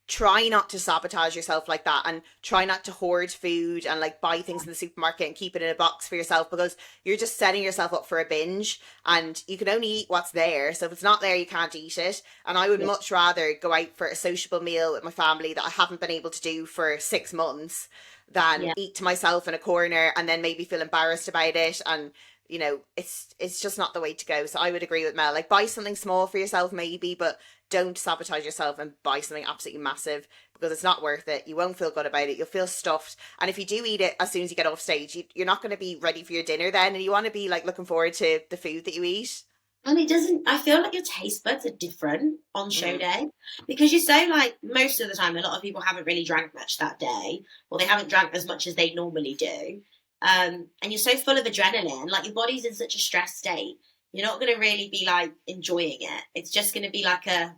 try not to sabotage yourself like that, and try not to hoard food and like buy things in the supermarket and keep it in a box for yourself, because you're just setting yourself up for a binge, and you can only eat what's there. So if it's not there, you can't eat it. And I would Yeah. much rather go out for a sociable meal with my family that I haven't been able to do for 6 months than Yeah. eat to myself in a corner and then maybe feel embarrassed about it, and you know, it's just not the way to go. So I would agree with Mel. Like, buy something small for yourself maybe, but don't sabotage yourself and buy something absolutely massive, because it's not worth it. You won't feel good about it. You'll feel stuffed. And if you do eat it as soon as you get off stage, you're not going to be ready for your dinner then, and you want to be like looking forward to the food that you eat. And it doesn't, I feel like your taste buds are different on show Mm. day, because you're so like, most of the time, a lot of people haven't really drank much that day, or they haven't drank as much as they normally do. And you're so full of adrenaline, like your body's in such a stress state. You're not going to really be like enjoying it. It's just going to be like I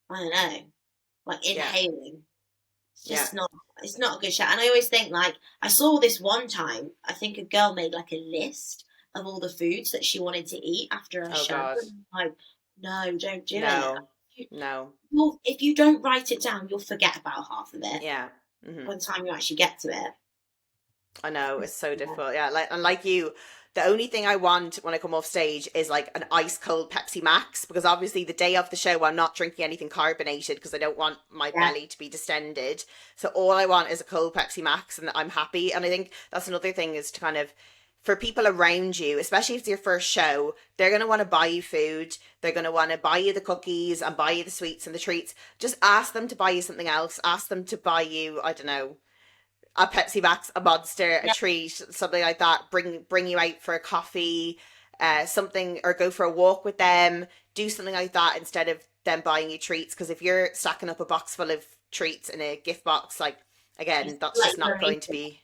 don't know, like Yeah. inhaling. It's Yeah. just not, it's not a good shot. And I always think, like, I saw this one time, I think a girl made like a list of all the foods that she wanted to eat after a Oh show. God. And I'm like, no, don't do No. it. No. If you don't write it down, you'll forget about half of it Yeah. Hmm. by the time you actually get to it. I know, it's so difficult. Yeah, like, and like you, the only thing I want when I come off stage is like an ice cold Pepsi Max, because obviously the day of the show I'm not drinking anything carbonated because I don't want my Yeah. belly to be distended. So all I want is a cold Pepsi Max, and I'm happy. And I think that's another thing, is to kind of, for people around you, especially if it's your first show, they're going to want to buy you food. They're going to want to buy you the cookies and buy you the sweets and the treats. Just ask them to buy you something else. Ask them to buy you, I don't know, a Pepsi Max, a Monster, a Yeah. treat, something like that. Bring you out for a coffee, something, or go for a walk with them. Do something like that instead of them buying you treats. Because if you're stacking up a box full of treats in a gift box, like, again, that's Like just not going to be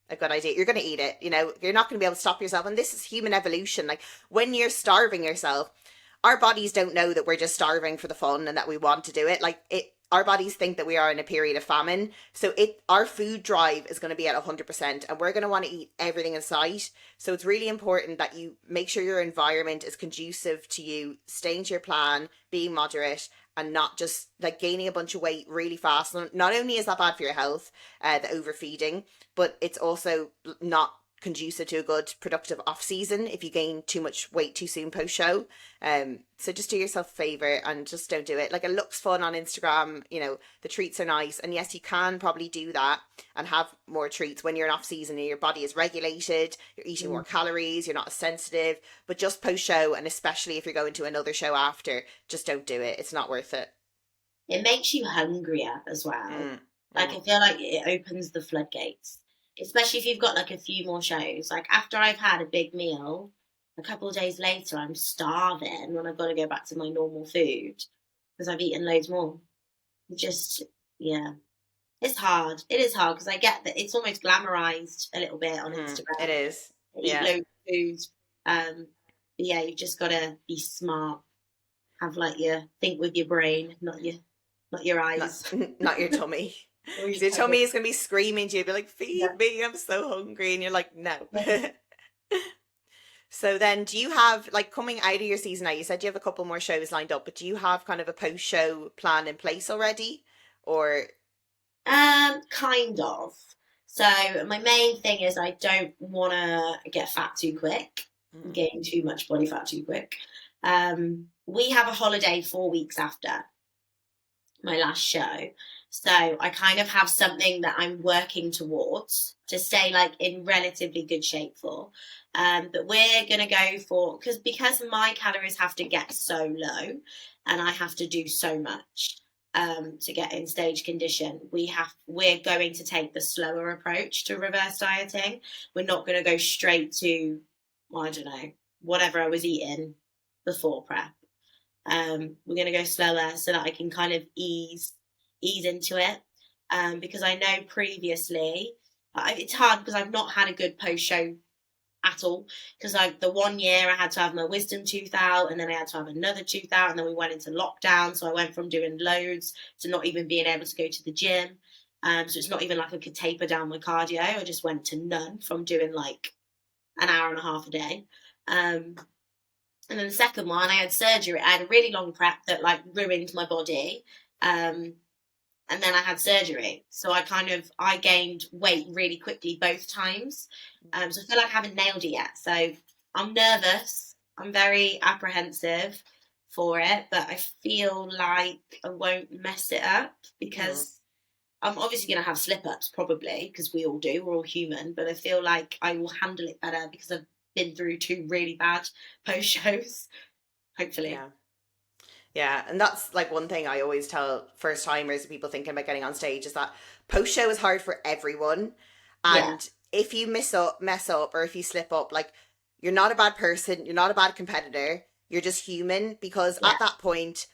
a good idea. You're going to eat it. You know, you're not going to be able to stop yourself. And this is human evolution. Like, when you're starving yourself, our bodies don't know that we're just starving for the fun and that we want to do it. Like, our bodies think that we are in a period of famine. So our food drive is going to be at 100%, and we're going to want to eat everything in sight. So it's really important that you make sure your environment is conducive to you staying to your plan, being moderate, and not just like gaining a bunch of weight really fast. Not only is that bad for your health, the overfeeding, but it's also not conducive to a good productive off season if you gain too much weight too soon post show. So just do yourself a favor and just don't do it. Like, it looks fun on Instagram, you know, the treats are nice, and yes, you can probably do that and have more treats when you're in off season and your body is regulated, you're eating more calories, you're not as sensitive. But just post show, and especially if you're going to another show after, just don't do it. It's not worth it. It makes you hungrier as well. Like, I feel like it opens the floodgates, especially if you've got like a few more shows. Like, after I've had a big meal, a couple of days later, I'm starving when I've got to go back to my normal food because I've eaten loads more. Just, yeah, it's hard. It is hard because I get that it's almost glamorized a little bit on Instagram. It is. Eat Yeah. loads of food. But yeah, you've just got to be smart. Have like think with your brain, not your eyes. Not your tummy. Your tummy is going to be screaming to you, be like, feed me, I'm so hungry. And you're like, no. So then, do you have, like, coming out of your season now, you said you have a couple more shows lined up, but do you have kind of a post-show plan in place already? Or? Kind of. So my main thing is I don't want to get fat too quick, gain too much body fat too quick. We have a holiday 4 weeks after my last show. So I kind of have something that I'm working towards to stay like in relatively good shape for. But we're going to go for, because my calories have to get so low and I have to do so much to get in stage condition. We're going to take the slower approach to reverse dieting. We're not going to go straight to, I don't know, whatever I was eating before prep. We're going to go slower so that I can kind of ease into it. Because I know previously, it's hard because I've not had a good post-show at all. Because the 1 year I had to have my wisdom tooth out, and then I had to have another tooth out, and then we went into lockdown. So I went from doing loads to not even being able to go to the gym. So it's not even like I could taper down my cardio. I just went to none from doing like an hour and a half a day. And then the second one, I had surgery. I had a really long prep that like ruined my body. And then I had surgery. So I gained weight really quickly both times. So I feel like I haven't nailed it yet. So I'm nervous. I'm very apprehensive for it, but I feel like I won't mess it up because I'm obviously going to have slip-ups probably, because we all do. We're all human. But I feel like I will handle it better because I've been through 2 really bad post shows, hopefully. Yeah. Yeah, and that's like one thing I always tell first timers and people thinking about getting on stage is that post show is hard for everyone. Yeah, And if you mess up, or if you slip up, like you're not a bad person, you're not a bad competitor, you're just human. Because yeah, at that point,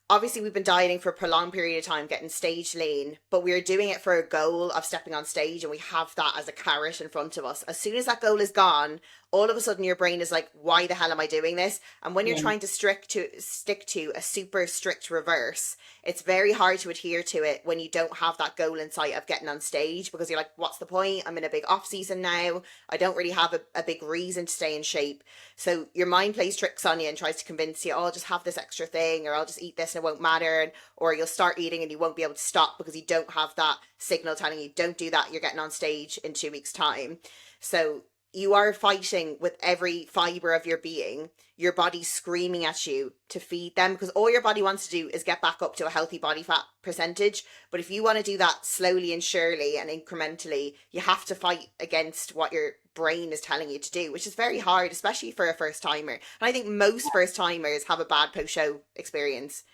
obviously we've been dieting for a prolonged period of time, getting stage lean, but we're doing it for a goal of stepping on stage, and we have that as a carrot in front of us. As soon as that goal is gone, all of a sudden your brain is like, why the hell am I doing this? And when you're yeah, trying to stick to a super strict reverse, it's very hard to adhere to it when you don't have that goal in sight of getting on stage, because you're like, what's the point? I'm in a big off season now. I don't really have a big reason to stay in shape. So your mind plays tricks on you and tries to convince you, oh, I'll just have this extra thing, or I'll just eat this and it won't matter. Or you'll start eating and you won't be able to stop because you don't have that signal telling you, don't do that, you're getting on stage in 2 weeks' time. So you are fighting with every fiber of your being. Your body's screaming at you to feed them, because all your body wants to do is get back up to a healthy body fat percentage. But if you want to do that slowly and surely and incrementally, you have to fight against what your brain is telling you to do, which is very hard, especially for a first timer. And I think most first timers have a bad post show experience.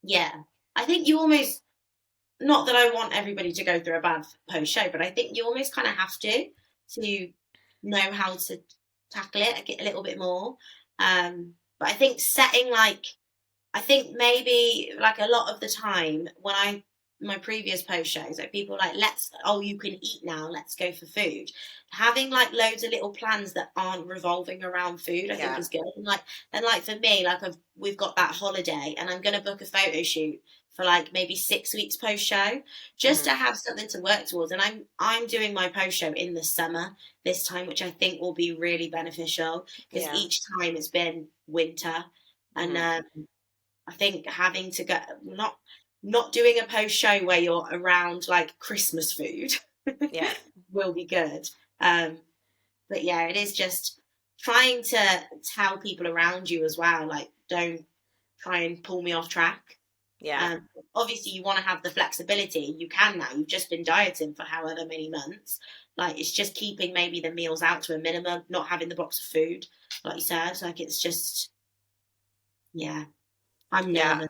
yeah. I think you almost, not that I want everybody to go through a bad post show, but I think you almost kind of have to know how to tackle it a little bit more. But I think I think maybe like a lot of the time when my previous post shows, like people like, you can eat now, let's go for food. Having like loads of little plans that aren't revolving around food, I think Yeah. is good. And like for me, like we've got that holiday, and I'm gonna book a photo shoot for like maybe 6 weeks post show, just to Mm-hmm. have something to work towards. And I'm doing my post show in the summer this time, which I think will be really beneficial, because Yeah. each time it's been winter. And Mm-hmm. I think having to go, not doing a post show where you're around like Christmas food Yeah. will be good. But yeah, it is just trying to tell people around you as well, like, don't try and pull me off track. Yeah. Obviously, you want to have the flexibility. You can now. You've just been dieting for however many months. Like, it's just keeping maybe the meals out to a minimum, not having the box of food, like you said. Like, it's just, yeah, I'm Yeah. nervous.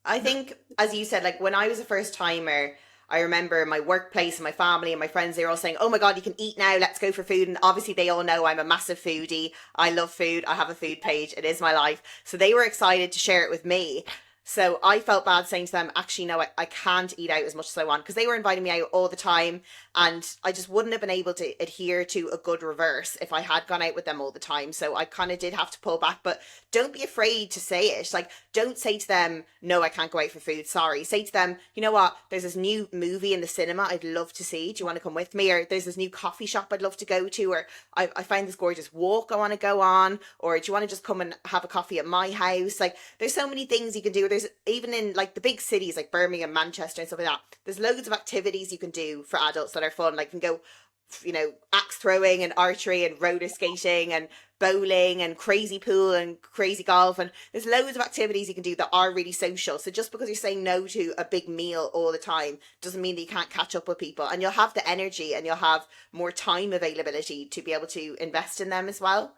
I think, as you said, like when I was a first timer, I remember my workplace and my family and my friends, they were all saying, oh my God, you can eat now, let's go for food. And obviously, they all know I'm a massive foodie. I love food. I have a food page. It is my life. So they were excited to share it with me. So I felt bad saying to them, actually, no, I can't eat out as much as I want, because they were inviting me out all the time. And I just wouldn't have been able to adhere to a good reverse if I had gone out with them all the time. So I kind of did have to pull back. But don't be afraid to say it. Like, don't say to them, no, I can't go out for food. Sorry. Say to them, you know what? There's this new movie in the cinema I'd love to see. Do you want to come with me? Or there's this new coffee shop I'd love to go to. Or I find this gorgeous walk I want to go on. Or do you want to just come and have a coffee at my house? Like, there's so many things you can do. There's even in like the big cities like Birmingham, Manchester and stuff like that, there's loads of activities you can do for adults that are fun. Like, you can go, axe throwing and archery and roller skating and bowling and crazy pool and crazy golf, and there's loads of activities you can do that are really social. So just because you're saying no to a big meal all the time doesn't mean that you can't catch up with people, and you'll have the energy and you'll have more time availability to be able to invest in them as well.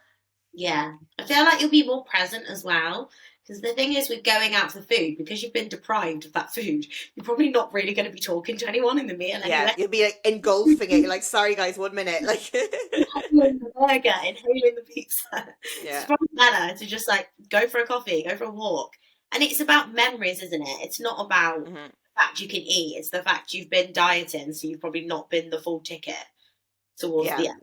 Yeah, I feel like you'll be more present as well. Because the thing is, with going out for food, because you've been deprived of that food, you're probably not really going to be talking to anyone in the meal Yeah, anyway. you'll be like engulfing it. You're like, sorry guys, 1 minute. Like, Inhaling the burger, inhaling the pizza. It's yeah. probably better to just like go for a coffee, go for a walk. And it's about memories, isn't it? It's not about Hmm. the fact you can eat, it's the fact you've been dieting, so you've probably not been the full ticket towards Yeah. the end.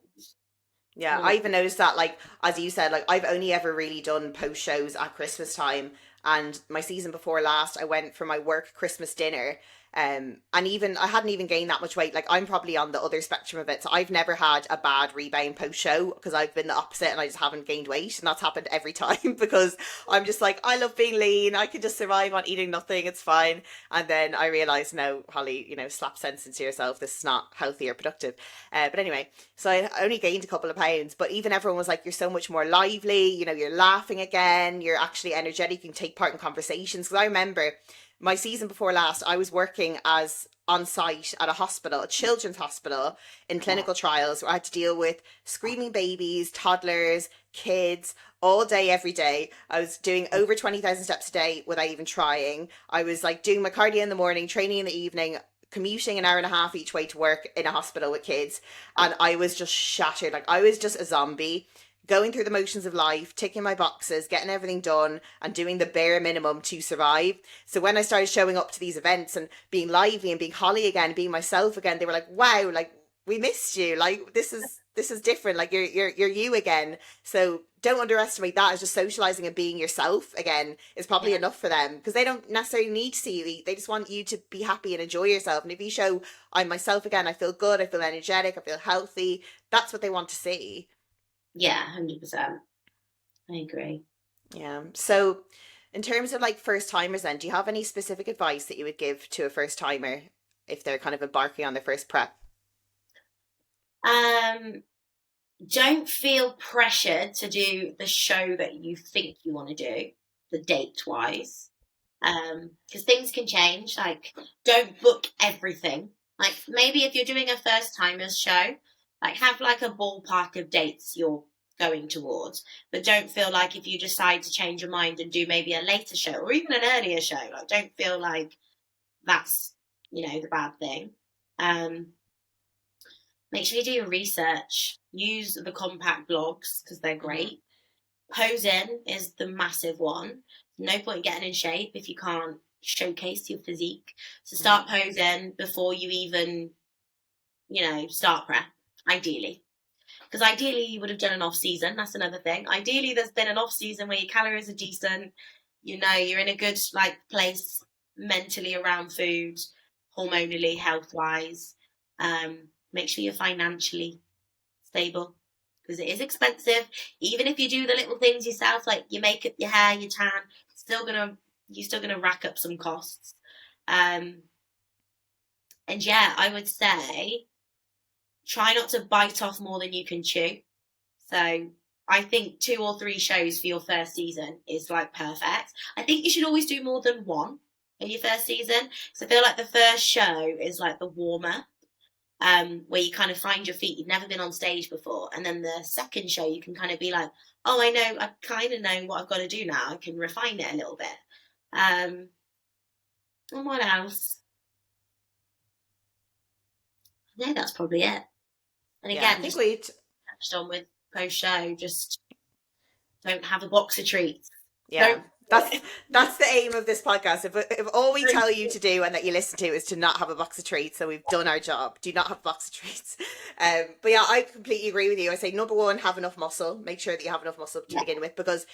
Yeah, I even noticed that, like, as you said, like, I've only ever really done post shows at Christmas time. And my season before last, I went for my work Christmas dinner. And even I hadn't even gained that much weight. Like, I'm probably on the other spectrum of it. So I've never had a bad rebound post show, because I've been the opposite and I just haven't gained weight. And that's happened every time because I'm just like, I love being lean. I can just survive on eating nothing. It's fine. And then I realized, no, Holly, slap sense into yourself. This is not healthy or productive. But anyway, so I only gained a couple of pounds, but even everyone was like, you're so much more lively, you're laughing again, you're actually energetic, you can take part in conversations. Because I remember my season before last, I was working as on site at a hospital, a children's hospital in clinical trials, where I had to deal with screaming babies, toddlers, kids, all day, every day. I was doing over 20,000 steps a day without even trying. I was like doing my cardio in the morning, training in the evening, commuting an hour and a half each way to work in a hospital with kids. And I was just shattered. Like, I was just a zombie, going through the motions of life, ticking my boxes, getting everything done, and doing the bare minimum to survive. So when I started showing up to these events and being lively and being Holly again, being myself again, they were like, wow, like, we missed you. Like, this is different. Like, you're you again. So don't underestimate that. As just socializing and being yourself again is probably enough for them, because they don't necessarily need to see you eat. They just want you to be happy and enjoy yourself. And if you show, I'm myself again, I feel good, I feel energetic, I feel healthy, that's what they want to see. Yeah, 100%. I agree. Yeah. So in terms of like first timers then, do you have any specific advice that you would give to a first timer if they're kind of embarking on their first prep? Don't feel pressured to do the show that you think you want to do, the date wise. Because things can change. Like, don't book everything. Like, maybe if you're doing a first timers show, like, have like a ballpark of dates you're going towards, but don't feel like if you decide to change your mind and do maybe a later show or even an earlier show, like, don't feel like that's, the bad thing. Make sure you do your research. Use the compact blogs because they're great. Posing is the massive one. No point getting in shape if you can't showcase your physique. So start posing before you even, start prep, ideally. Because ideally you would have done an off season. That's another thing. Ideally there's been an off season where your calories are decent. You're in a good place mentally around food, hormonally, health wise. Make sure you're financially stable, because it is expensive. Even if you do the little things yourself, like your makeup, your hair, your tan, you're still gonna rack up some costs. And yeah, I would say try not to bite off more than you can chew. So I think 2 or 3 shows for your first season is like perfect. I think you should always do more than one in your first season, because I feel like the first show is like the warm-up, where you kind of find your feet. You've never been on stage before. And then the second show, you can kind of be like, oh, I kind of know what I've got to do now. I can refine it a little bit. And what else? No, that's probably it. And again, I think we touched on with post-show, just don't have a box of treats. Yeah. That's the aim of this podcast. If all we tell you to do and that you listen to is to not have a box of treats, so we've done our job. Do not have a box of treats. But yeah, I completely agree with you. I say, number one, have enough muscle. Make sure that you have enough muscle to begin with, because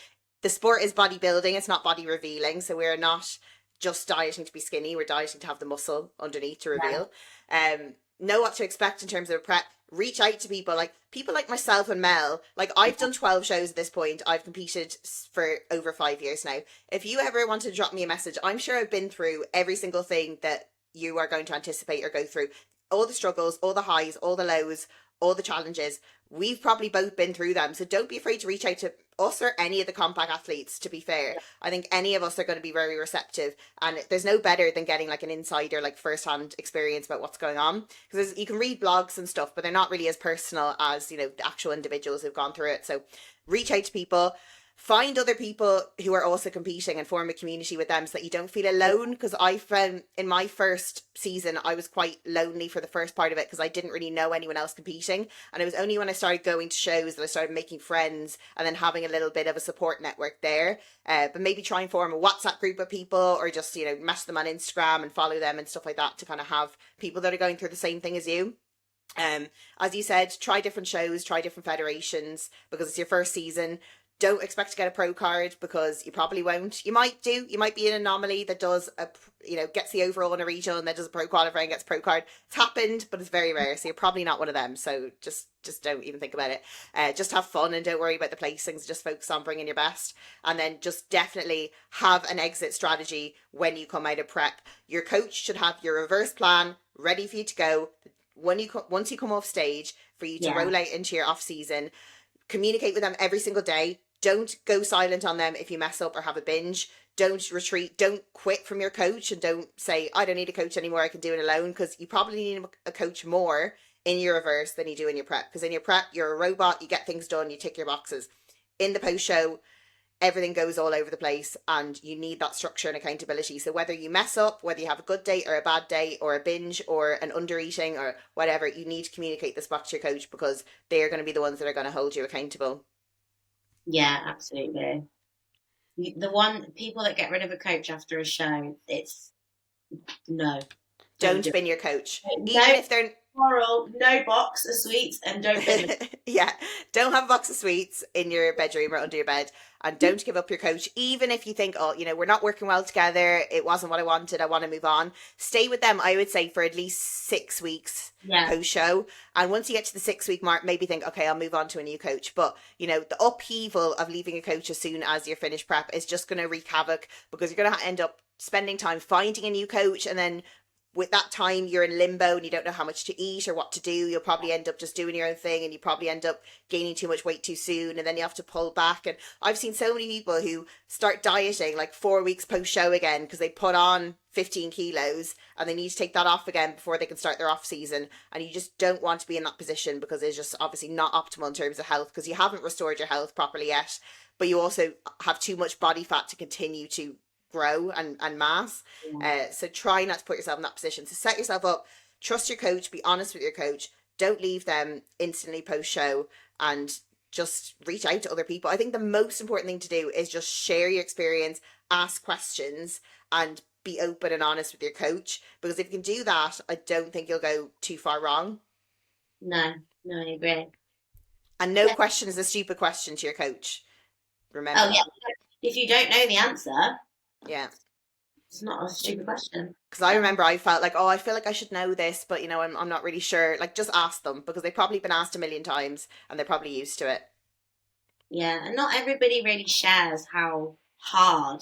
the sport is bodybuilding. It's not body revealing. So we're not just dieting to be skinny. We're dieting to have the muscle underneath to reveal. Know what to expect in terms of prep. Reach out to people like myself and Mel. Like, I've done 12 shows at this point. I've competed for over 5 years now. If you ever want to drop me a message, I'm sure I've been through every single thing that you are going to anticipate or go through. All the struggles, all the highs, all the lows, all the challenges. We've probably both been through them. So don't be afraid to reach out to us or any of the compact athletes, to be fair. I think any of us are going to be very receptive, and there's no better than getting like an insider, like first-hand experience about what's going on, because you can read blogs and stuff, but they're not really as personal as, the actual individuals who've gone through it. So reach out to people. Find other people who are also competing and form a community with them so that you don't feel alone. Because I found in my first season, I was quite lonely for the first part of it, because I didn't really know anyone else competing. And it was only when I started going to shows that I started making friends and then having a little bit of a support network there. But maybe try and form a WhatsApp group of people, or just, message them on Instagram and follow them and stuff like that, to kind of have people that are going through the same thing as you. As you said, try different shows, try different federations, because it's your first season. Don't expect to get a pro card, because you probably won't. You might do. You might be an anomaly that does gets the overall in a regional and then does a pro qualifier and gets a pro card. It's happened, but it's very rare. So you're probably not one of them. So just don't even think about it. Just have fun and don't worry about the placings. Just focus on bringing your best, and then just definitely have an exit strategy when you come out of prep. Your coach should have your reverse plan ready for you to go once you come off stage, for you to roll out into your off season. Communicate with them every single day. Don't go silent on them if you mess up or have a binge. don't retreat, don't quit from your coach, and don't say, I don't need a coach anymore, I can do it alone, because you probably need a coach more in your reverse than you do in your prep. Because in your prep, you're a robot, you get things done, you tick your boxes. In the post show, everything goes all over the place, and you need that structure and accountability. So whether you mess up, whether you have a good day or a bad day or a binge or an under eating or whatever, you need to communicate this back to your coach, because they're going to be the ones that are going to hold you accountable. Yeah, absolutely. People that get rid of a coach after a show, it's no. Don't bin your coach. No, Even if they're moral, no box of sweets, and don't bin them. yeah, don't have a box of sweets in your bedroom or under your bed, and don't give up your coach. Even if you think, oh, we're not working well together, it wasn't what I wanted, I want to move on, stay with them, I would say, for at least 6 weeks post show. And once you get to the 6-week mark, maybe think, okay, I'll move on to a new coach. But the upheaval of leaving a coach as soon as you're finished prep is just going to wreak havoc, because you're going to end up spending time finding a new coach, and then with that time you're in limbo and you don't know how much to eat or what to do. You'll probably end up just doing your own thing, and you probably end up gaining too much weight too soon, and then you have to pull back. And I've seen so many people who start dieting like 4 weeks post show again because they put on 15 kilos and they need to take that off again before they can start their off season. And you just don't want to be in that position, because it's just obviously not optimal in terms of health, because you haven't restored your health properly yet, but you also have too much body fat to continue to grow and mass. So try not to put yourself in that position. So set yourself up, trust your coach, be honest with your coach, don't leave them instantly post show, and just reach out to other people. I think the most important thing to do is just share your experience, ask questions, and be open and honest with your coach, because if you can do that, I don't think you'll go too far wrong. No, I agree. And no question is a stupid question to your coach. Remember that. If you don't know the answer, it's not a stupid question. Because I remember I felt like, I feel like I should know this, but I'm not really sure. Like, just ask them, because they've probably been asked a million times and they're probably used to it. Yeah, and not everybody really shares how hard.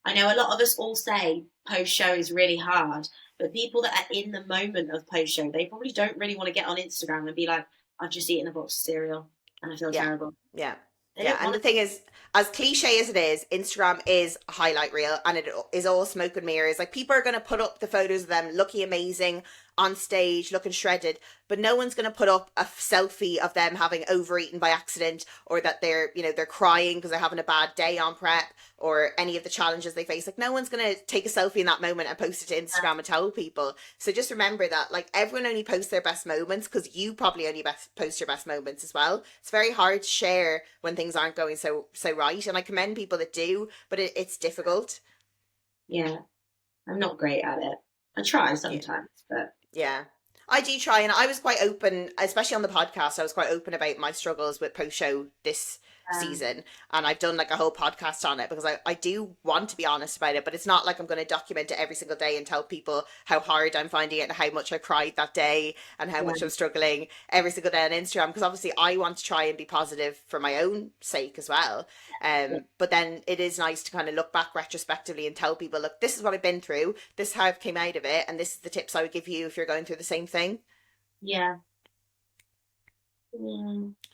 I know a lot of us all say post show is really hard, but people that are in the moment of post show, they probably don't really want to get on Instagram and be like, I've just eaten a box of cereal and I feel terrible. Yeah. And the thing is, as cliche as it is, Instagram is a highlight reel, and it is all smoke and mirrors. Like, people are going to put up the photos of them looking amazing on stage, looking shredded, but no one's going to put up a selfie of them having overeaten by accident, or that they're crying because they're having a bad day on prep, or any of the challenges they face. Like, no one's going to take a selfie in that moment and post it to Instagram and tell people. So just remember that, like, everyone only posts their best moments, because you probably only post your best moments as well. It's very hard to share when things aren't going so right, and I commend people that do, but it's difficult. Yeah, I'm not great at it. I try sometimes, but yeah, I do try, and I was quite open, especially on the podcast. I was quite open about my struggles with post show this season, and I've done like a whole podcast on it, because I do want to be honest about it, but it's not like I'm going to document it every single day and tell people how hard I'm finding it and how much I cried that day and how much I'm struggling every single day on Instagram, because obviously I want to try and be positive for my own sake as well. But then it is nice to kind of look back retrospectively and tell people, look, this is what I've been through, this is how I've came out of it, and this is the tips I would give you if you're going through the same thing.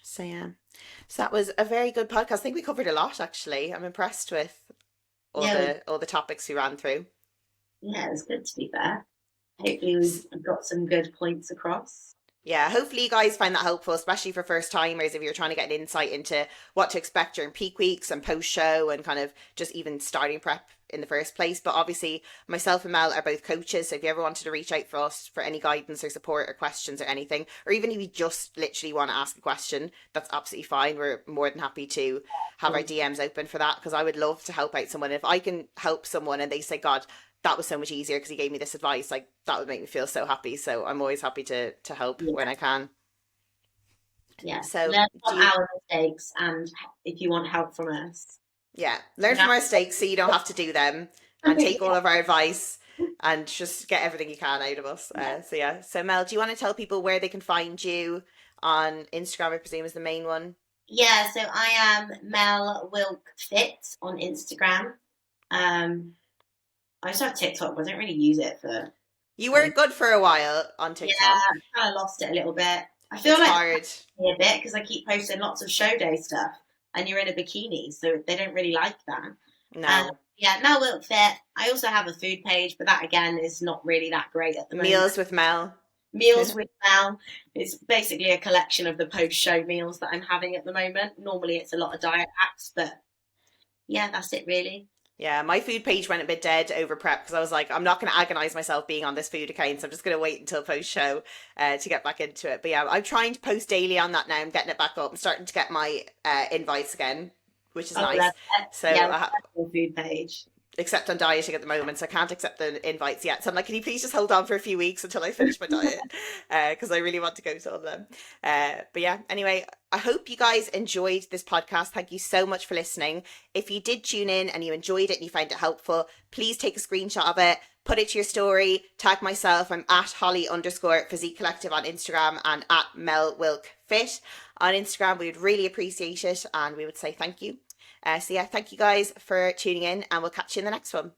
So that was a very good podcast. I think we covered a lot, actually. I'm impressed with all the topics we ran through. Yeah, it was good, to be fair. Hopefully we've got some good points across. Yeah, hopefully you guys find that helpful, especially for first timers, if you're trying to get an insight into what to expect during peak weeks and post show, and kind of just even starting prep in the first place. But obviously myself and Mel are both coaches, so if you ever wanted to reach out for us for any guidance or support or questions or anything, or even if you just literally want to ask a question, that's absolutely fine. We're more than happy to have our DMs open for that, because I would love to help out someone. If I can help someone and they say, God, that was so much easier because he gave me this advice, like, that would make me feel so happy. So I'm always happy to help when I can. Yeah. So learn from our mistakes, and if you want help from us. Yeah, learn from our mistakes so you don't have to do them, and take all of our advice and just get everything you can out of us. So Mel, do you want to tell people where they can find you on Instagram? I presume is the main one. Yeah, so I am Mel Wilk Fit on Instagram. I also have TikTok, but I don't really use it for. You were good for a while on TikTok. Yeah, I kind of lost it a little bit. I feel like hard a bit because I keep posting lots of show day stuff, and you're in a bikini, so they don't really like that. No. Yeah, Mel Wilk Fit. I also have a food page, but that again is not really that great at the moment. Meals with Mel. Meals with Mel. It's basically a collection of the post-show meals that I'm having at the moment. Normally it's a lot of diet hacks, but yeah, that's it really. Yeah, my food page went a bit dead over prep because I was like, I'm not going to agonize myself being on this food account, so I'm just going to wait until post show to get back into it. But yeah, I'm trying to post daily on that now. I'm getting it back up. I'm starting to get my invites again, which is nice. So yeah, food page. Except I'm dieting at the moment, so I can't accept the invites yet. So I'm like, can you please just hold on for a few weeks until I finish my diet? Because I really want to go to all of them. But yeah, anyway, I hope you guys enjoyed this podcast. Thank you so much for listening. If you did tune in and you enjoyed it and you found it helpful, please take a screenshot of it, put it to your story, tag myself. I'm at Holly_Physique Collective on Instagram and at Mel Wilk Fit on Instagram. We would really appreciate it and we would say thank you. So yeah, thank you guys for tuning in and we'll catch you in the next one.